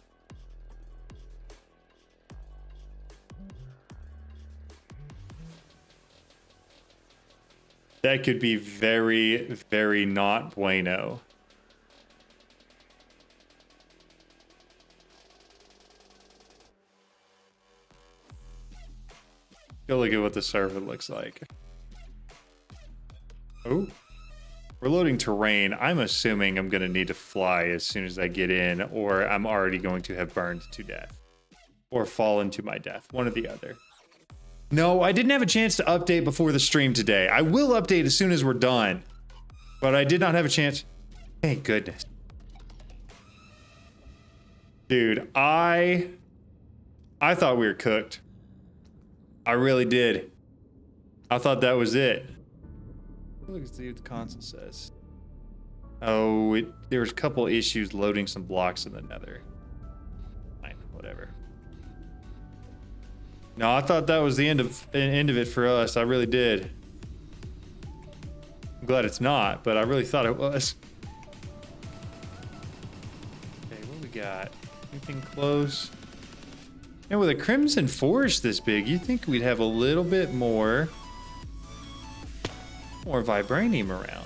That could be very, very not bueno. Go look at what the server looks like. Oh, we're loading terrain. I'm assuming I'm going to need to fly as soon as I get in, or I'm already going to have burned to death or fallen to my death. One or the other. No, I didn't have a chance to update before the stream today. I will update as soon as we're done, but I did not have a chance. Thank goodness. Dude, I thought we were cooked. I really did. I thought that was it. Let's see what the console says. Oh, there was a couple issues loading some blocks in the nether. Fine, whatever. No, I thought that was the end of it for us. I really did. I'm glad it's not, but I really thought it was. Okay, what we got? Anything close? And with a Crimson Forge this big, you'd think we'd have a little bit more vibranium around.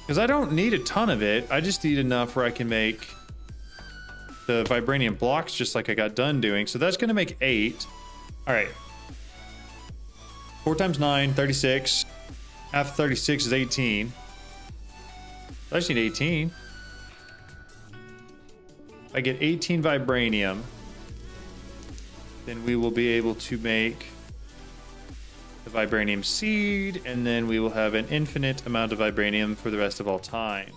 Because I don't need a ton of it. I just need enough where I can make the vibranium blocks just like I got done doing. So that's going to make 8. All right. 4 times 9, 36. Half of 36 is 18. I just need 18. If I get 18 vibranium, then we will be able to make the vibranium seed, and then we will have an infinite amount of vibranium for the rest of all time.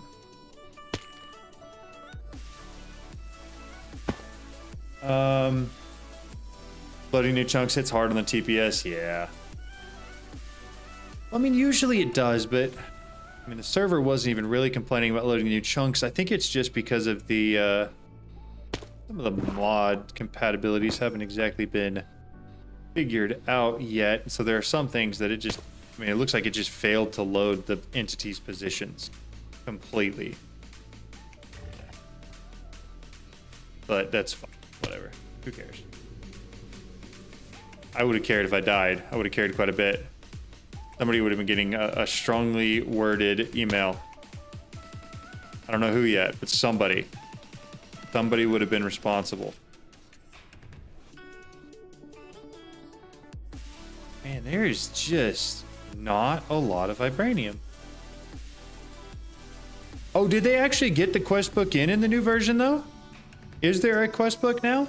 Loading new chunks hits hard on the TPS, yeah. Well, I mean, usually it does, but I mean, the server wasn't even really complaining about loading new chunks. I think it's just because of the some of the mod compatibilities haven't exactly been figured out yet. So there are some things that it just, I mean, it looks like it just failed to load the entity's positions completely. But that's fine, whatever. Who cares? I would have cared if I died. I would have cared quite a bit. Somebody would have been getting a strongly worded email. I don't know who yet, but somebody would have been responsible. Man, there is just not a lot of vibranium. Oh, did they actually get the quest book in the new version, though? Is there a quest book now?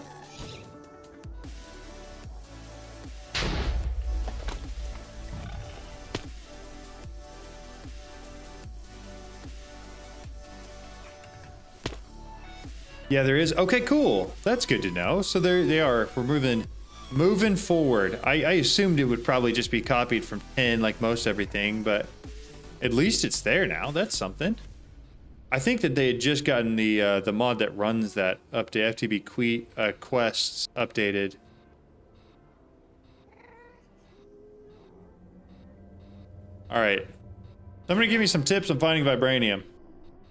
Yeah, there is. Okay, cool. That's good to know. So there they are. We're moving forward. I assumed it would probably just be copied from 10 like most everything, but at least it's there now. That's something. I think that they had just gotten the mod that runs that update, FTB quests updated. All right. Somebody give me some tips on finding vibranium.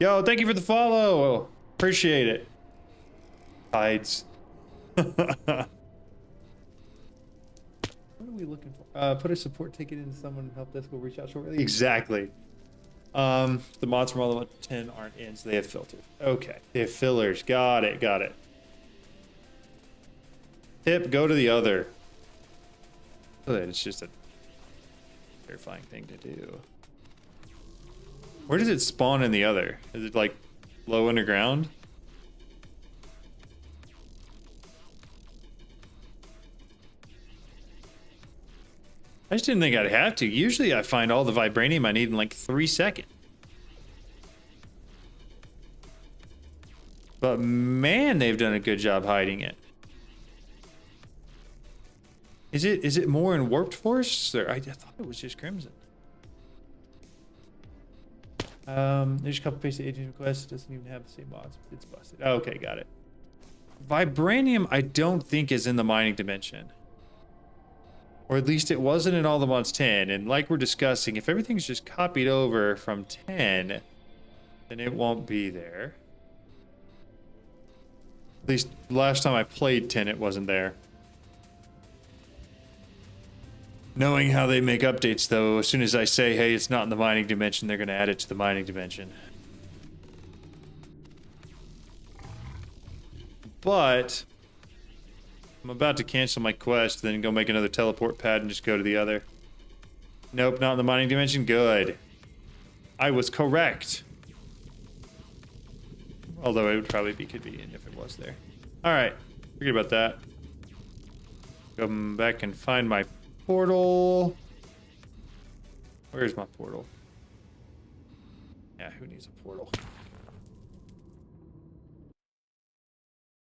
Yo, thank you for the follow. Appreciate it. Hides. What are we looking for? Put a support ticket into someone and help desk will reach out shortly. Exactly. The mods from all the way to 10 aren't in, so they have filters. Okay. They have fillers. Got it. Got it. Tip, go to the other. It's just a terrifying thing to do. Where does it spawn in the other? Is it like low underground? I just didn't think I'd have to. Usually I find all the vibranium I need in like 3 seconds. But man, they've done a good job hiding it. Is it more in Warped Force? Or I thought it was just Crimson. There's a couple basic agent requests. It doesn't even have the same mods. It's busted. Oh, okay, got it. Vibranium, I don't think is in the mining dimension. Or at least it wasn't in all the mods 10. And like we're discussing, if everything's just copied over from 10, then it won't be there. At least last time I played 10, it wasn't there. Knowing how they make updates, though, as soon as I say, hey, it's not in the mining dimension, they're going to add it to the mining dimension. But I'm about to cancel my quest, then go make another teleport pad and just go to the other. Nope, not in the mining dimension. Good. I was correct. Although it would probably be convenient if it was there. Alright, forget about that. Go back and find my portal. Where's my portal? Yeah, who needs a portal?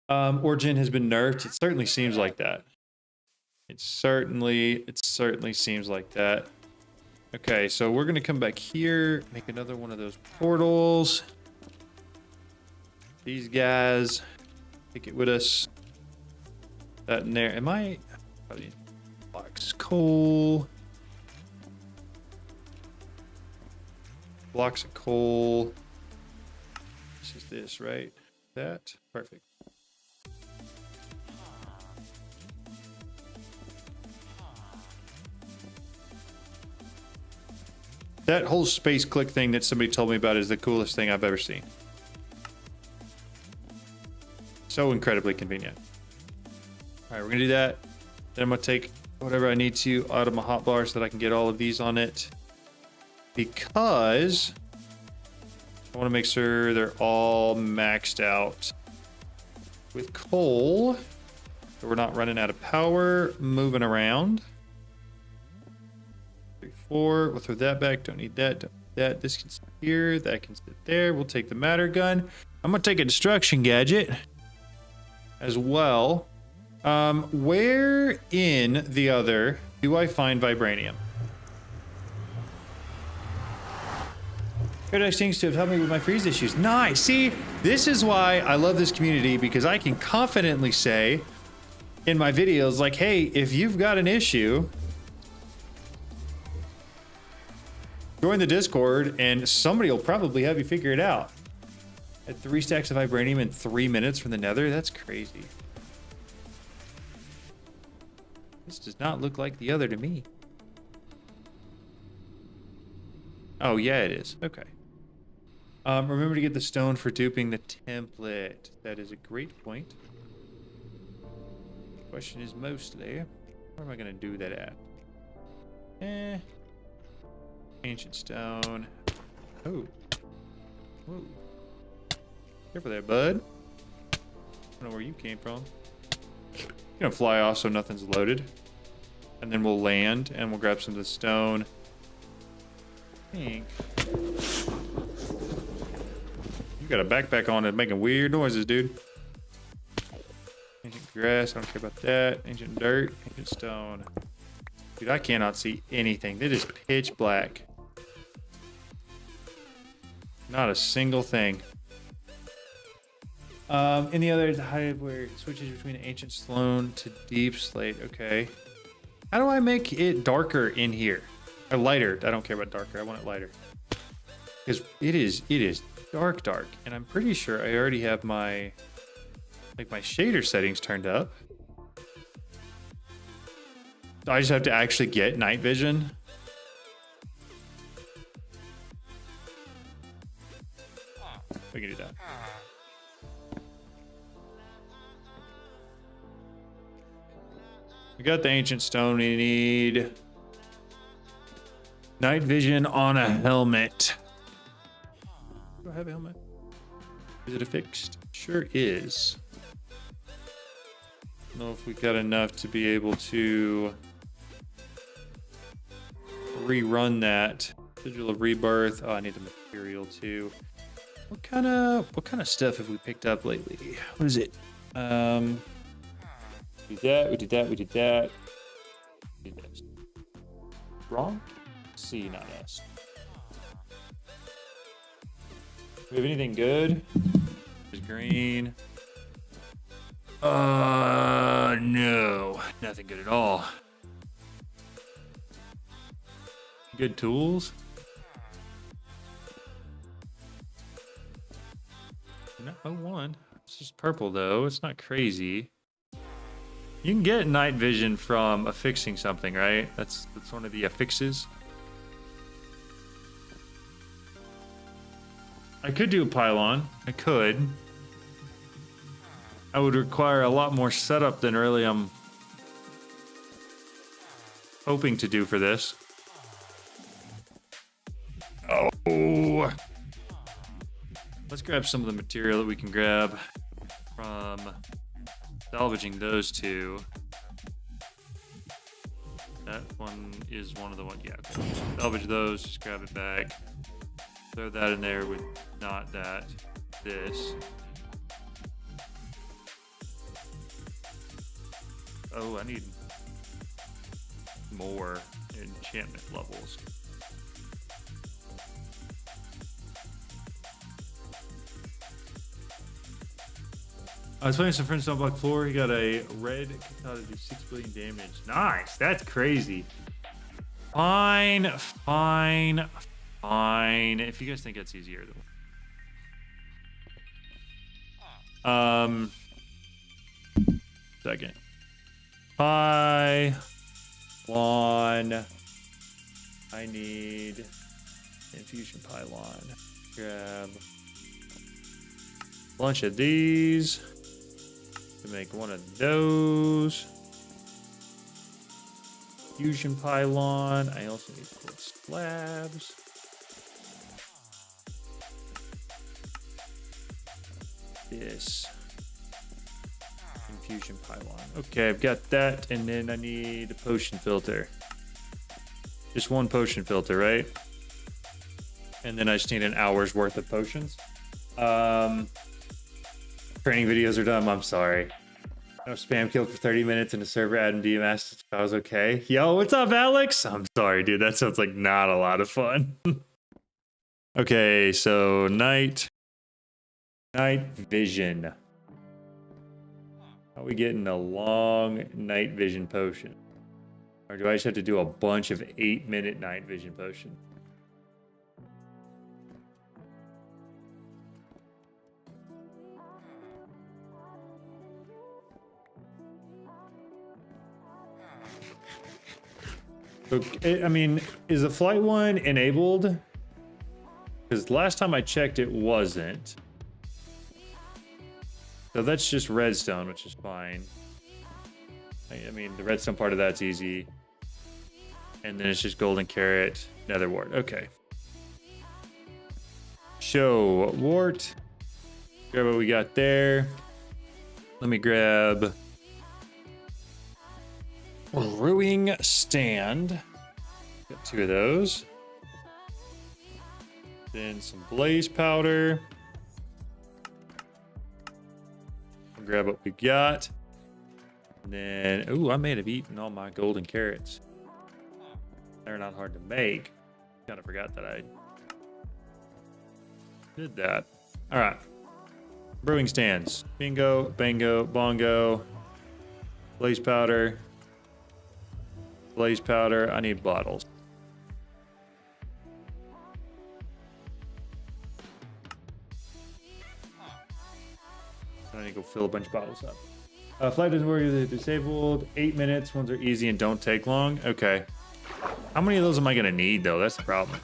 Origin has been nerfed. It certainly seems like that. It certainly seems like that. Okay, so we're gonna come back here, make another one of those portals. These guys, take it with us. That in there. Am I? Probably blocks coal. Blocks of coal. This is this, right? That perfect. That whole space click thing that somebody told me about is the coolest thing I've ever seen. So incredibly convenient. All right, we're gonna do that. Then I'm gonna take whatever I need to out of my hotbar so that I can get all of these on it. Because I wanna make sure they're all maxed out with coal. So we're not running out of power, moving around. 3, 4, we'll throw that back, don't need that, don't need that. This can sit here, that can sit there. We'll take the matter gun. I'm gonna take a destruction gadget as well. Where in the other do I find vibranium? Paradise seems to have helped me with my freeze issues. Nice. See, this is why I love this community, because I can confidently say in my videos, like, hey, if you've got an issue, join the Discord and somebody will probably help you figure it out. At 3 stacks of vibranium in 3 minutes from the nether? That's crazy. This does not look like the other to me. Oh, yeah, it is. Okay. Remember to get the stone for duping the template. That is a great point. The question is mostly, where am I going to do that at? Ancient stone. Oh. Whoa. Careful there, bud. I don't know where you came from. You're gonna fly off so nothing's loaded. And then we'll land and we'll grab some of the stone. I think. You got a backpack on and making weird noises, dude. Ancient grass, I don't care about that. Ancient dirt, ancient stone. Dude, I cannot see anything. It is pitch black. Not a single thing. In the other, the hide where it switches between ancient stone to deep slate. Okay. How do I make it darker in here? Or lighter. I don't care about darker. I want it lighter. Because it is dark, and I'm pretty sure I already have my my shader settings turned up. So I just have to actually get night vision. We can do that. We got the ancient stone. We need night vision on a helmet. Do I have a helmet? Is it affixed? Sure is. I don't know if we got enough to be able to rerun that. Sigil of Rebirth. Oh, I need the material too. What kind of stuff have we picked up lately? What is it? We did that. We did this. Wrong? C, not S. Do we have anything good? There's green. No. Nothing good at all. Good tools? No, one. It's just purple though. It's not crazy. You can get night vision from affixing something, right? That's one of the affixes. I could do a pylon. I could. I would require a lot more setup than really I'm hoping to do for this. Oh. Let's grab some of the material that we can grab from salvaging those two. That one is one of the ones. Yeah, okay. Salvage those, just grab it back. Throw that in there with not that. This. Oh, I need more enchantment levels. I was playing some friends on block 4. He got a red katana to do 6 billion damage. Nice. That's crazy. Fine. If you guys think that's easier, though. Second. Pylon. I need infusion pylon. Grab a bunch of these to make one of those. Fusion pylon. I also need quartz slabs. This infusion pylon. Okay, I've got that, and then I need a potion filter. Just one potion filter, right? And then I just need an hour's worth of potions. Training videos are dumb. I'm sorry. No spam kill for 30 minutes in a server ad DM asked if I was okay. Yo, what's up, Alex? I'm sorry, dude. That sounds like not a lot of fun. Okay, so night vision. How are we getting a long night vision potion? Or do I just have to do a bunch of 8-minute night vision potions? Okay, I mean, is the flight one enabled? Because last time I checked, it wasn't. So that's just redstone, which is fine. I mean, the redstone part of that's easy. And then it's just golden carrot, nether wart. Okay. Show wart. Grab what we got there. Let me grab a brewing stand. Got 2 of those. Then some blaze powder. Grab what we got. And then, ooh, I may have eaten all my golden carrots. They're not hard to make. Kind of forgot that I did that. All right. Brewing stands. Bingo, bango, bongo. Blaze powder. Blaze powder. I need bottles. fill a bunch of bottles up. Flight doesn't work if they're disabled. 8 minutes. Ones are easy and don't take long. Okay. How many of those am I gonna need though? That's the problem.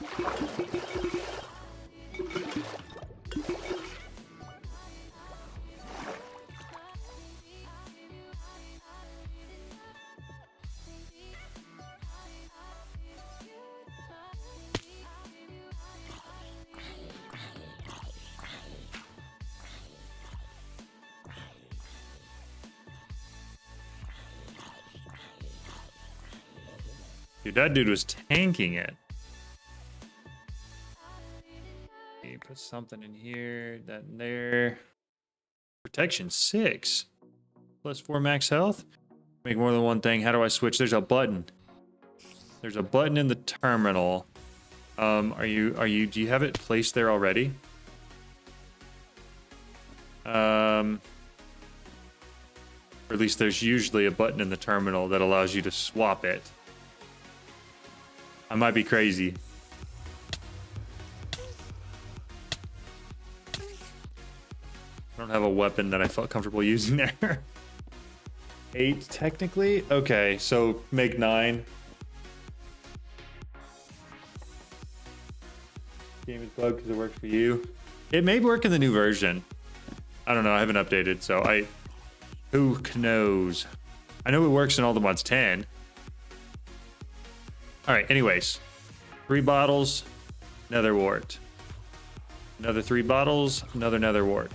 Dude, that dude was tanking it. Okay, put something in here, that in there. Protection 6. +4 max health. Make more than one thing. How do I switch? There's a button. There's a button in the terminal. Do you have it placed there already? Or at least there's usually a button in the terminal that allows you to swap it. I might be crazy. I don't have a weapon that I felt comfortable using there. 8 technically? Okay, so make 9. Game is bugged because it works for you. It may work in the new version. I don't know, I haven't updated, so who knows? I know it works in all the mods 10. All right, anyways, 3 bottles, nether wart. Another 3 bottles, another nether wart.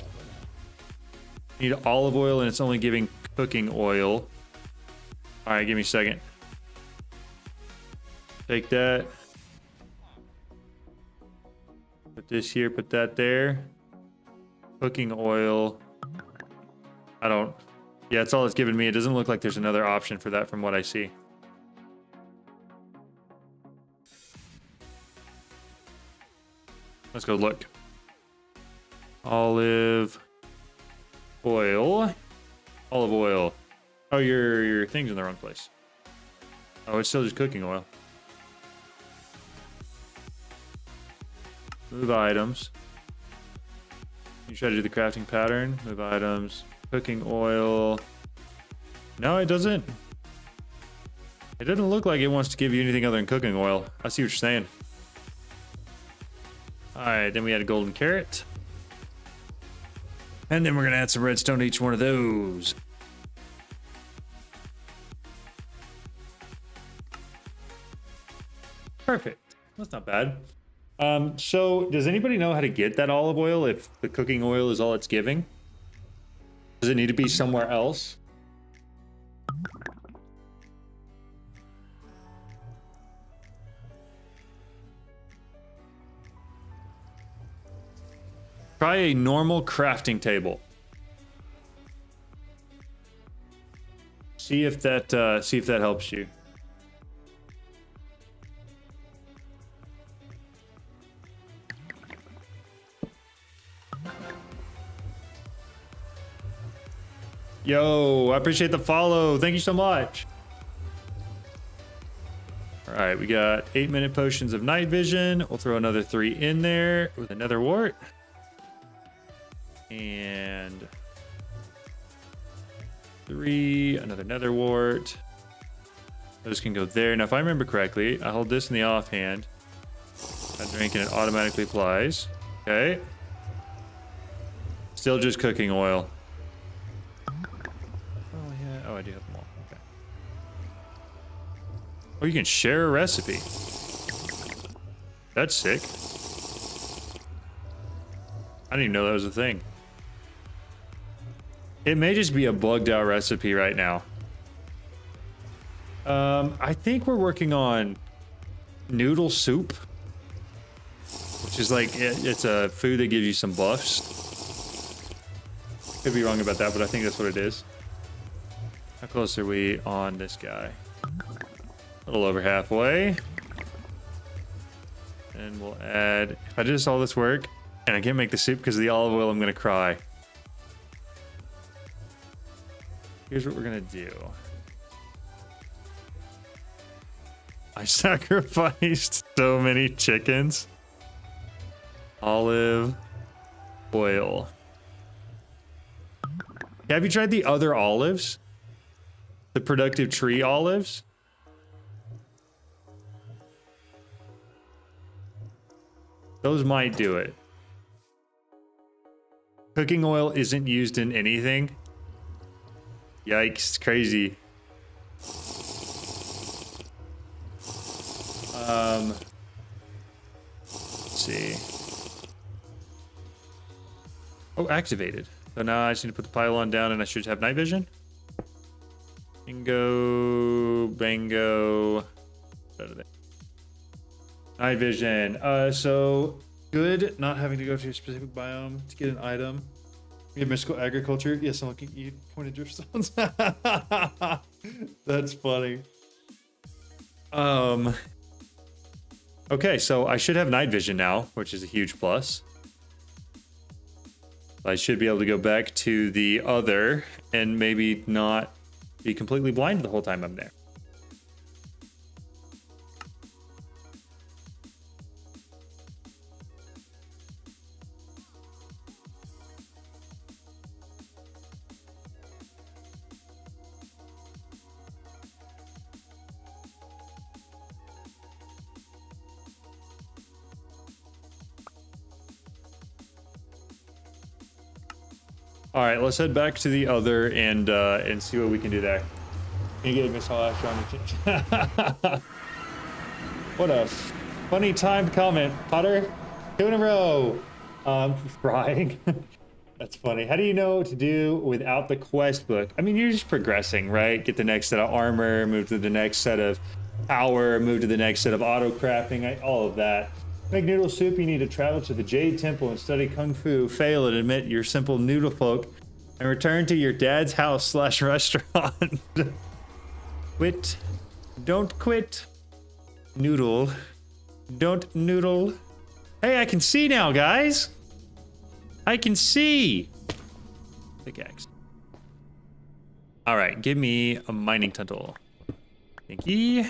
Need olive oil and it's only giving cooking oil. All right, give me a second. Take that. Put this here, put that there. Cooking oil. Yeah, that's all it's giving me. It doesn't look like there's another option for that from what I see. Let's go look. Olive oil. Olive oil. Oh, your thing's in the wrong place. Oh, it's still just cooking oil. Move items. You try to do the crafting pattern. Move items. Cooking oil. No, it doesn't. It doesn't look like it wants to give you anything other than cooking oil. I see what you're saying. Alright, then we had a golden carrot. And then we're going to add some redstone to each one of those. Perfect. That's not bad. So, does anybody know how to get that olive oil if the cooking oil is all it's giving? Does it need to be somewhere else? Try a normal crafting table. See if that helps you. Yo, I appreciate the follow. Thank you so much. All right, we got 8-minute potions of night vision. We'll throw another 3 in there with another wart. And 3, another nether wart. Those can go there. Now, if I remember correctly, I hold this in the offhand. I drink and it automatically applies. Okay. Still just cooking oil. Oh, yeah. Oh, I do have them all. Okay. Oh, you can share a recipe. That's sick. I didn't even know that was a thing. It may just be a bugged out recipe right now. I think we're working on noodle soup, which is like, it's a food that gives you some buffs. Could be wrong about that, but I think that's what it is. How close are we on this guy? A little over halfway. And we'll add, if I did all this work and I can't make the soup because of the olive oil, I'm gonna cry. Here's what we're gonna do. I sacrificed so many chickens. Olive oil. Have you tried the other olives? The productive tree olives? Those might do it. Cooking oil isn't used in anything. Yikes, crazy. Let's see. Oh, activated. So now I just need to put the pylon down and I should have night vision. Bingo, bango. Night vision. So good not having to go to a specific biome to get an item. We have mystical agriculture. Yes, I'm looking. You pointed your stones. That's funny. Okay, so I should have night vision now, which is a huge plus. I should be able to go back to the other and maybe not be completely blind the whole time I'm there. All right, let's head back to the other and see what we can do there. You gave Miss Hash on the What a funny timed comment, Potter. 2 in a row. Frying. That's funny. How do you know what to do without the quest book? I mean, you're just progressing, right? Get the next set of armor, move to the next set of power, move to the next set of auto crafting, all of that. Make noodle soup, you need to travel to the Jade Temple and study Kung Fu, fail and admit you're simple noodle folk, and return to your dad's house / restaurant. Quit. Don't quit. Noodle. Don't noodle. Hey, I can see now, guys. I can see. Pickaxe. All right, give me a mining tunnel. Thank you.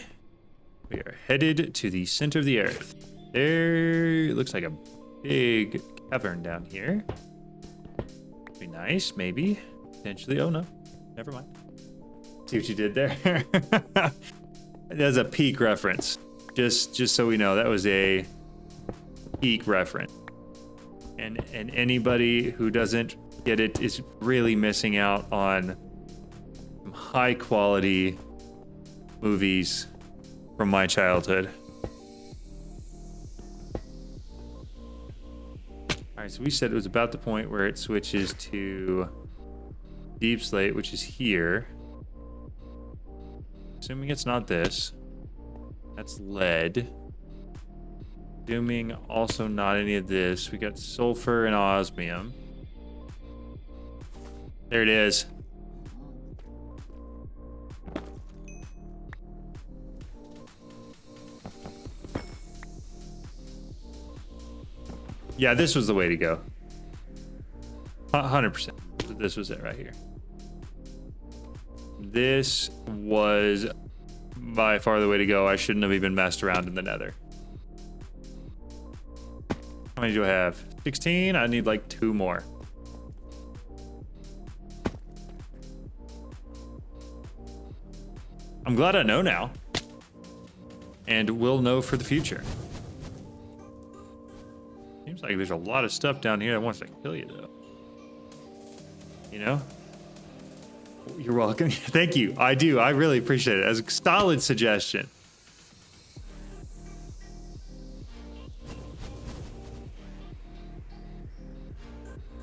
We are headed to the center of the earth. There looks like a big cavern down here. Be nice, maybe. Potentially. Oh no, never mind. See what you did there? That's a peak reference. Just so we know, that was a peak reference. And anybody who doesn't get it is really missing out on some high quality movies from my childhood. All right, so we said it was about the point where it switches to Deep Slate, which is here. Assuming it's not this. That's lead. Assuming also not any of this. We got sulfur and osmium. There it is. Yeah, this was the way to go. 100%. This was it right here. This was by far the way to go. I shouldn't have even messed around in the nether. How many do I have? 16? I need like 2 more. I'm glad I know now. And will know for the future. Seems like there's a lot of stuff down here that wants to kill you, though. You know? You're welcome. Thank you. I do. I really appreciate it. As a solid suggestion.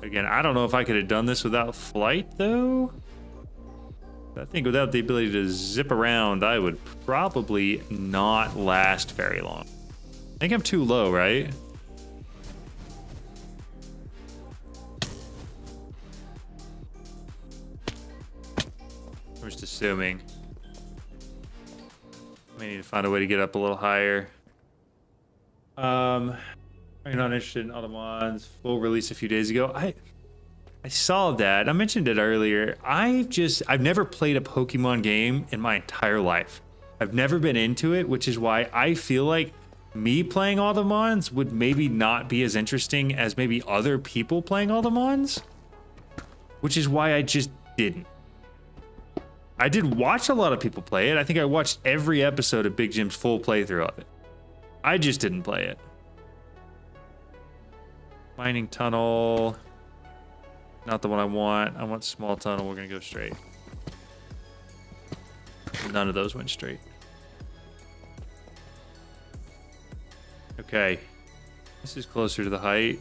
Again, I don't know if I could have done this without flight, though. I think without the ability to zip around, I would probably not last very long. I think I'm too low, right? I'm just assuming. I may need to find a way to get up a little higher. Are you not interested in Automons? Full release a few days ago. I saw that. I mentioned it earlier. I've never played a Pokemon game in my entire life. I've never been into it, which is why I feel like me playing Automons would maybe not be as interesting as maybe other people playing Automons. Which is why I just didn't. I did watch a lot of people play it. I think I watched every episode of Big Jim's full playthrough of it. I just didn't play it. Mining tunnel. Not the one I want. I want small tunnel. We're going to go straight. None of those went straight. Okay. This is closer to the height.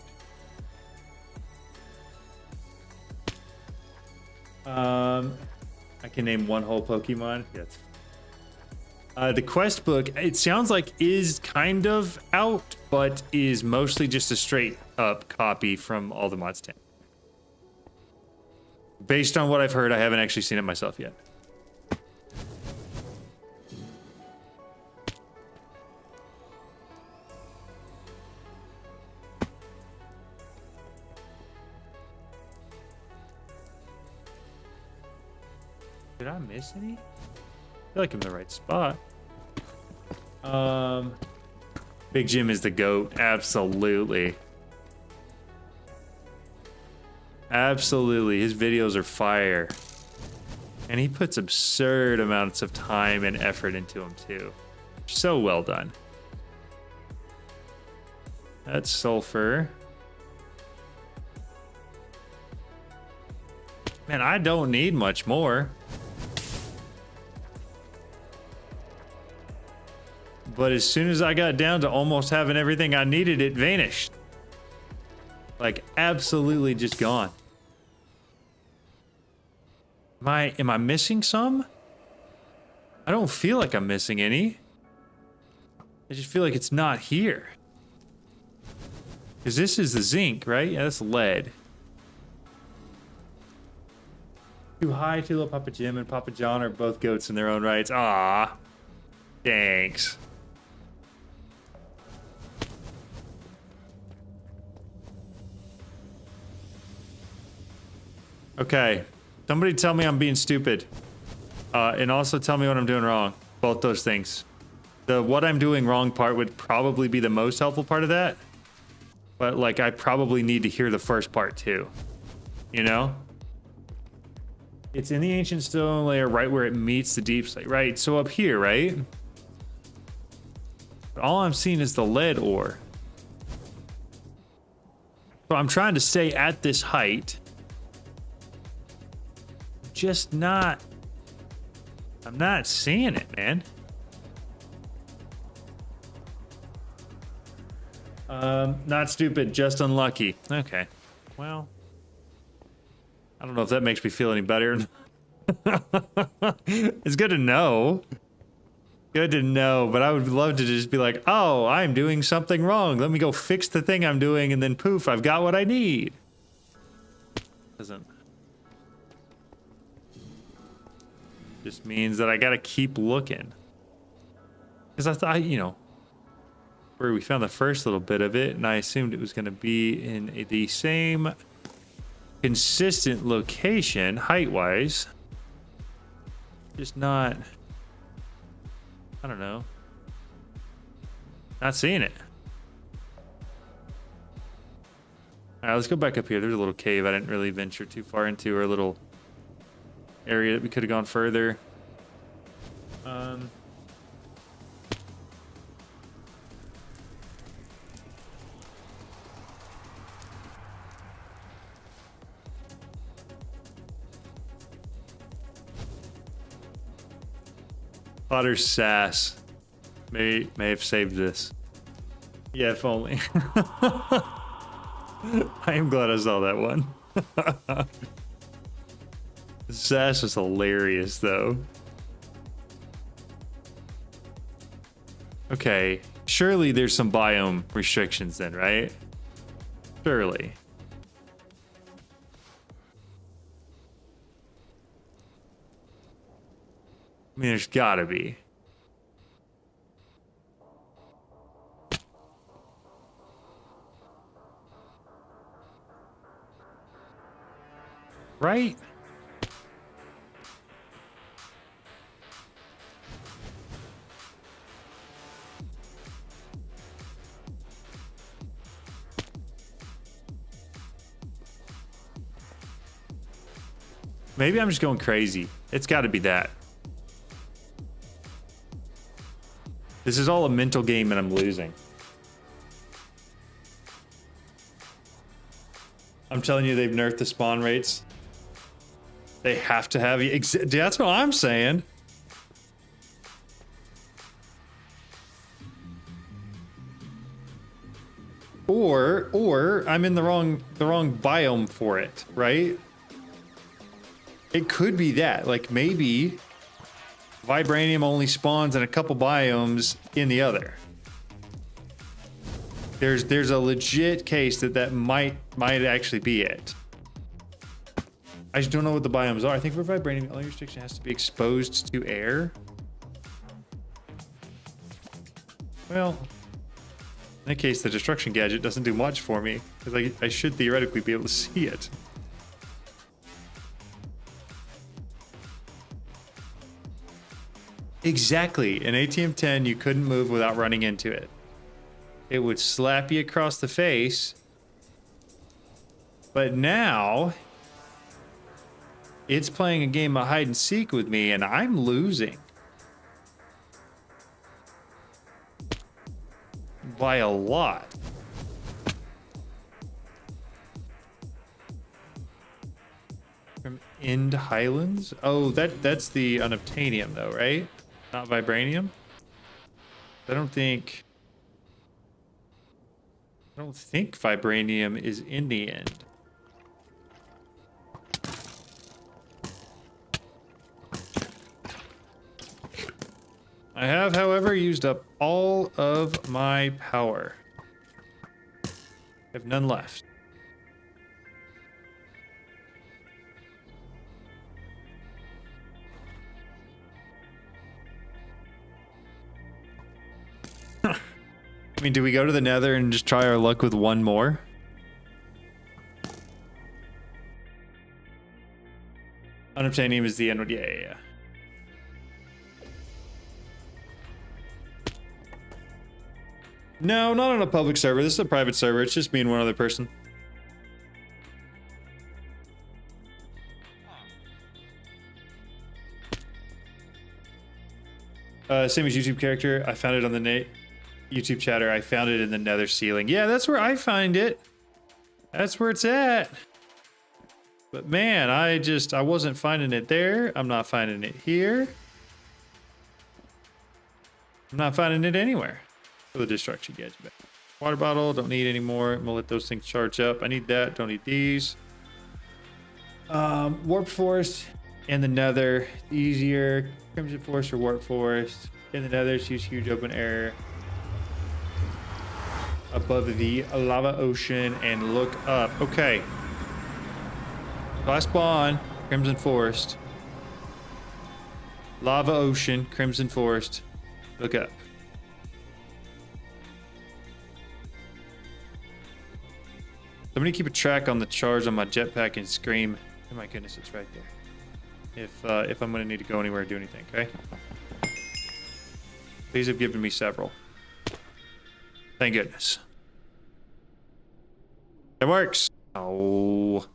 I can name one whole Pokemon. Yes. The quest book, it sounds like is kind of out, but is mostly just a straight up copy from all the mods 10. Based on what I've heard, I haven't actually seen it myself yet. Did I miss any? I feel like I'm in the right spot. Big Jim is the GOAT. Absolutely. Absolutely. His videos are fire. And he puts absurd amounts of time and effort into them too. So well done. That's sulfur. Man, I don't need much more. But as soon as I got down to almost having everything I needed, it vanished. Like, absolutely just gone. Am I missing some? I don't feel like I'm missing any. I just feel like it's not here. Because this is the zinc, right? Yeah, that's lead. Too high, too low. Papa Jim and Papa John are both goats in their own rights. Ah, thanks. Okay, somebody tell me I'm being stupid. And also tell me what I'm doing wrong. Both those things. The what I'm doing wrong part would probably be the most helpful part of that. But like, I probably need to hear the first part too. You know? It's in the ancient stone layer right where it meets the deep slate. Right, so up here, right? But all I'm seeing is the lead ore. So I'm trying to stay at this height. Just not... I'm not seeing it, man. Not stupid, just unlucky. Okay. Well, I don't know if that makes me feel any better. It's good to know. Good to know, but I would love to just be like, oh, I'm doing something wrong. Let me go fix the thing I'm doing, and then poof, I've got what I need. Doesn't. Just means that I gotta keep looking. Because I thought, you know, where we found the first little bit of it, and I assumed it was gonna be in the same consistent location, height-wise. Just not, I don't know. Not seeing it. All right, let's go back up here. There's a little cave I didn't really venture too far into, or a little area that we could have gone further. Potter's sass may have saved this. Yeah, if only. I am glad I saw that one. Sass was hilarious, though. Okay, surely there's some biome restrictions then, right? Surely. I mean, there's gotta be. Right? Maybe I'm just going crazy. It's got to be that. This is all a mental game and I'm losing. I'm telling you, they've nerfed the spawn rates. They have to have... That's what I'm saying. Or I'm in the wrong biome for it, right? It could be that. Like, maybe vibranium only spawns in a couple biomes in the other. There's a legit case that might actually be it. I just don't know what the biomes are. I think for vibranium, only restriction has to be exposed to air. Well, in that case, the destruction gadget doesn't do much for me because I should theoretically be able to see it. Exactly. In ATM-10, you couldn't move without running into it. It would slap you across the face. But now, it's playing a game of hide and seek with me, and I'm losing. By a lot. From End Highlands? Oh, that's the unobtainium though, right? Not vibranium? I don't think vibranium is in the end. I have, however, used up all of my power. I have none left. I mean, do we go to the Nether and just try our luck with one more? Unobtainium is the end one. Yeah. No, not on a public server. This is a private server. It's just me and one other person. Same as YouTube character. I found it on the YouTube chatter. I found it in the Nether ceiling. Yeah, that's where I find it. That's where it's at. But man, I wasn't finding it there. I'm not finding it here. I'm not finding it anywhere. For the destruction gadget back. Water bottle, don't need anymore. I'm gonna let those things charge up. I need that, don't need these. Warp Forest in the Nether, easier. Crimson Forest or Warp Forest. In the Nether, use huge open air above the lava ocean and look up. Okay. So I spawn Crimson Forest. Lava ocean, Crimson Forest. Look up. Somebody keep a track on the charge on my jetpack and scream. Oh my goodness, it's right there. If I'm gonna need to go anywhere or do anything, okay? These have given me several. Thank goodness. It works. Oh.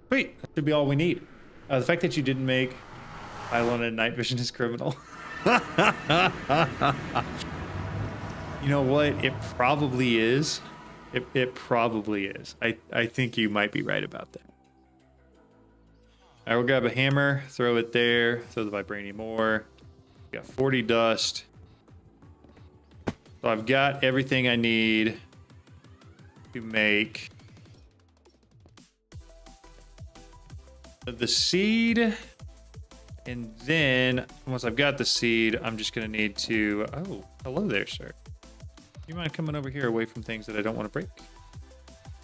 Sweet. That should be all we need. The fact that you didn't make Pylon and night vision is criminal. You know what? It probably is. It probably is. I think you might be right about that. I will grab a hammer, throw it there, throw the vibranium ore. Got 40 dust. So I've got everything I need to make the seed. And then once I've got the seed, I'm just gonna need to, oh, hello there, sir. You mind coming over here away from things that I don't want to break?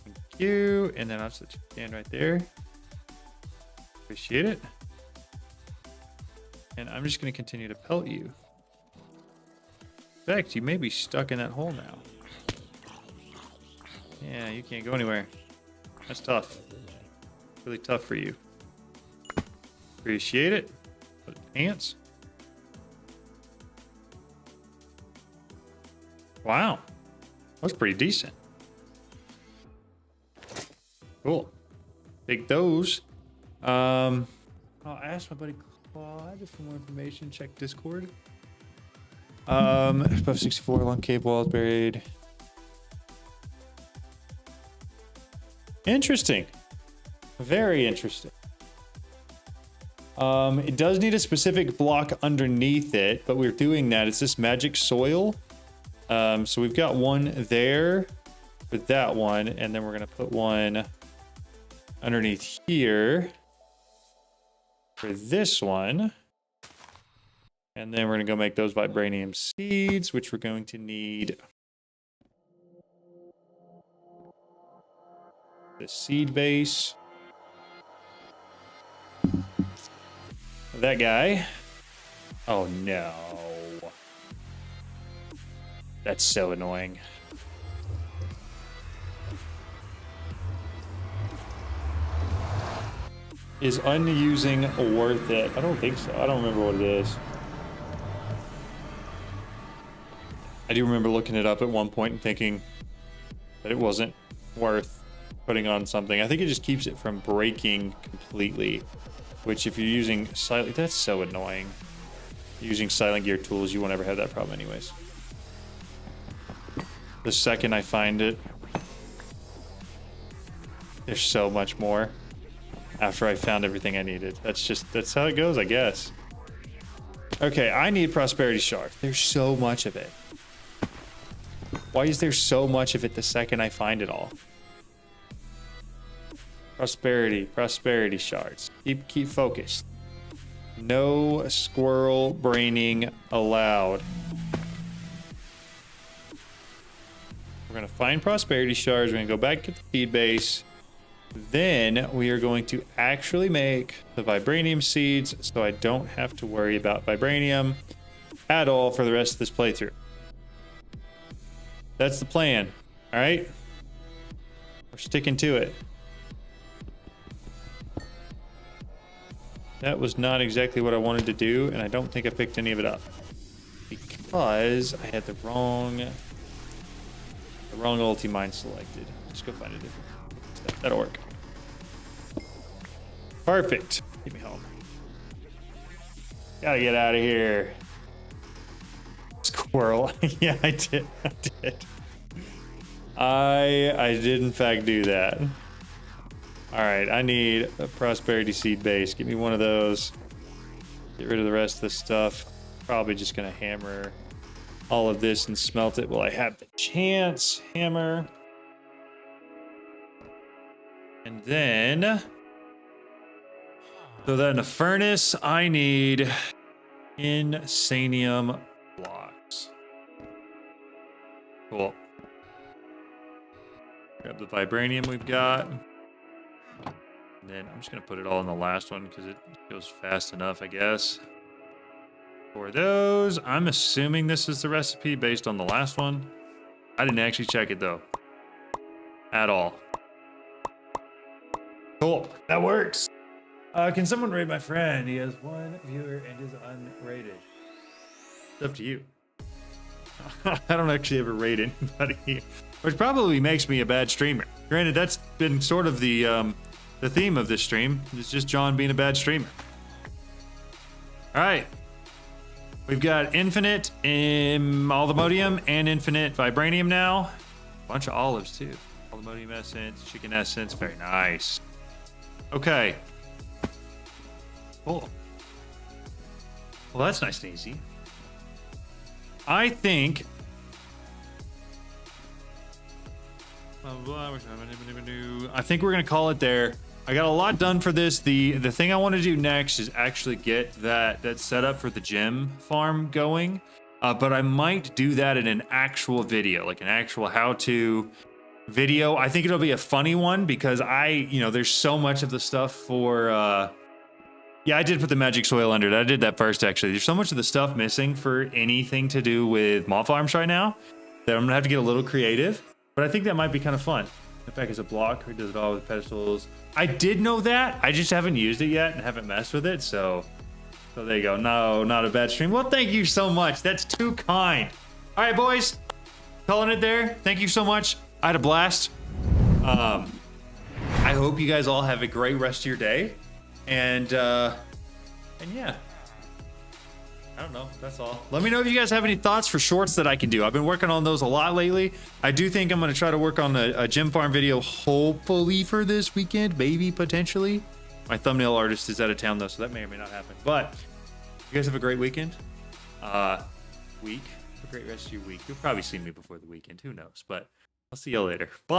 Thank you. And then I'll just let you stand right there. Appreciate it. And I'm just gonna continue to pelt you. In fact, you may be stuck in that hole now. Yeah, you can't go anywhere. That's tough. Really tough for you. Appreciate it. Pants. Wow. That's pretty decent. Cool. Take those. I'll ask my buddy Claude for more information. Check Discord. Above 64 long cave walls buried. Interesting. Very interesting. It does need a specific block underneath it, but we're doing that. It's this magic soil. So we've got one there with that one, and then we're gonna put one underneath here for this one. And then we're gonna go make those vibranium seeds, which we're going to need the seed base. That guy. Oh no. That's so annoying. Is unusing worth it? I don't think so. I don't remember what it is. I do remember looking it up at one point and thinking that it wasn't worth putting on something. I think it just keeps it from breaking completely, which if you're using silent, that's so annoying. Using silent gear tools, you won't ever have that problem anyways. The second I find it, there's so much more after I found everything I needed. That's how it goes, I guess. Okay, I need prosperity shard. There's so much of it. Why is there so much of it the second I find it all? Prosperity shards. Keep focused. No squirrel braining allowed. We're gonna find prosperity shards. We're gonna go back to the seed base. Then we are going to actually make the vibranium seeds, so I don't have to worry about vibranium at all for the rest of this playthrough. That's the plan. All right, we're sticking to it. That was not exactly what I wanted to do, and I don't think I picked any of it up because I had the wrong ulti mine selected. Let's go find a different stuff. That'll work. Perfect. Get me home. Gotta get out of here. Squirrel. Yeah, I did. I did in fact do that. All right, I need a prosperity seed base. Give me one of those. Get rid of the rest of the stuff. Probably just gonna hammer all of this and smelt it while I have the chance. Hammer. And then, so that in the furnace, I need insanium blocks. Cool. Grab the vibranium we've got. And then I'm just going to put it all in the last one because it goes fast enough, I guess. For those, I'm assuming this is the recipe based on the last one. I didn't actually check it though. At all. Cool. That works. Can someone rate my friend? He has one viewer and is unrated. It's up to you. I don't actually ever rate anybody, which probably makes me a bad streamer. Granted, that's been sort of the theme of this stream. It's just John being a bad streamer. All right. We've got infinite alumodium and infinite vibranium now. A bunch of olives too. Alumodium essence, chicken essence. Very nice. Okay. Cool. Well, that's nice and easy. I think. I think we're gonna call it there. I got a lot done for this. The thing I want to do next is actually get that setup for the gem farm going. But I might do that in an actual video, like an actual how-to video. I think it'll be a funny one because there's so much of the stuff for. Yeah, I did put the magic soil under it. I did that first, actually. There's so much of the stuff missing for anything to do with mob farms right now that I'm gonna have to get a little creative. But I think that might be kind of fun. In fact, it's a block. It does it all with pedestals. I did know that. I just haven't used it yet and haven't messed with it. So there you go. No, not a bad stream. Well, thank you so much. That's too kind. All right, boys. Calling it there. Thank you so much. I had a blast. I I hope you guys all have a great rest of your day. And yeah. I don't know. That's all. Let me know if you guys have any thoughts for shorts that I can do. I've been working on those a lot lately. I do think I'm going to try to work on a gym farm video, hopefully for this weekend, maybe potentially. My thumbnail artist is out of town though, so that may or may not happen. But you guys have a great weekend. Week. Have a great rest of your week. You'll probably see me before the weekend. Who knows? But I'll see you later. Bye.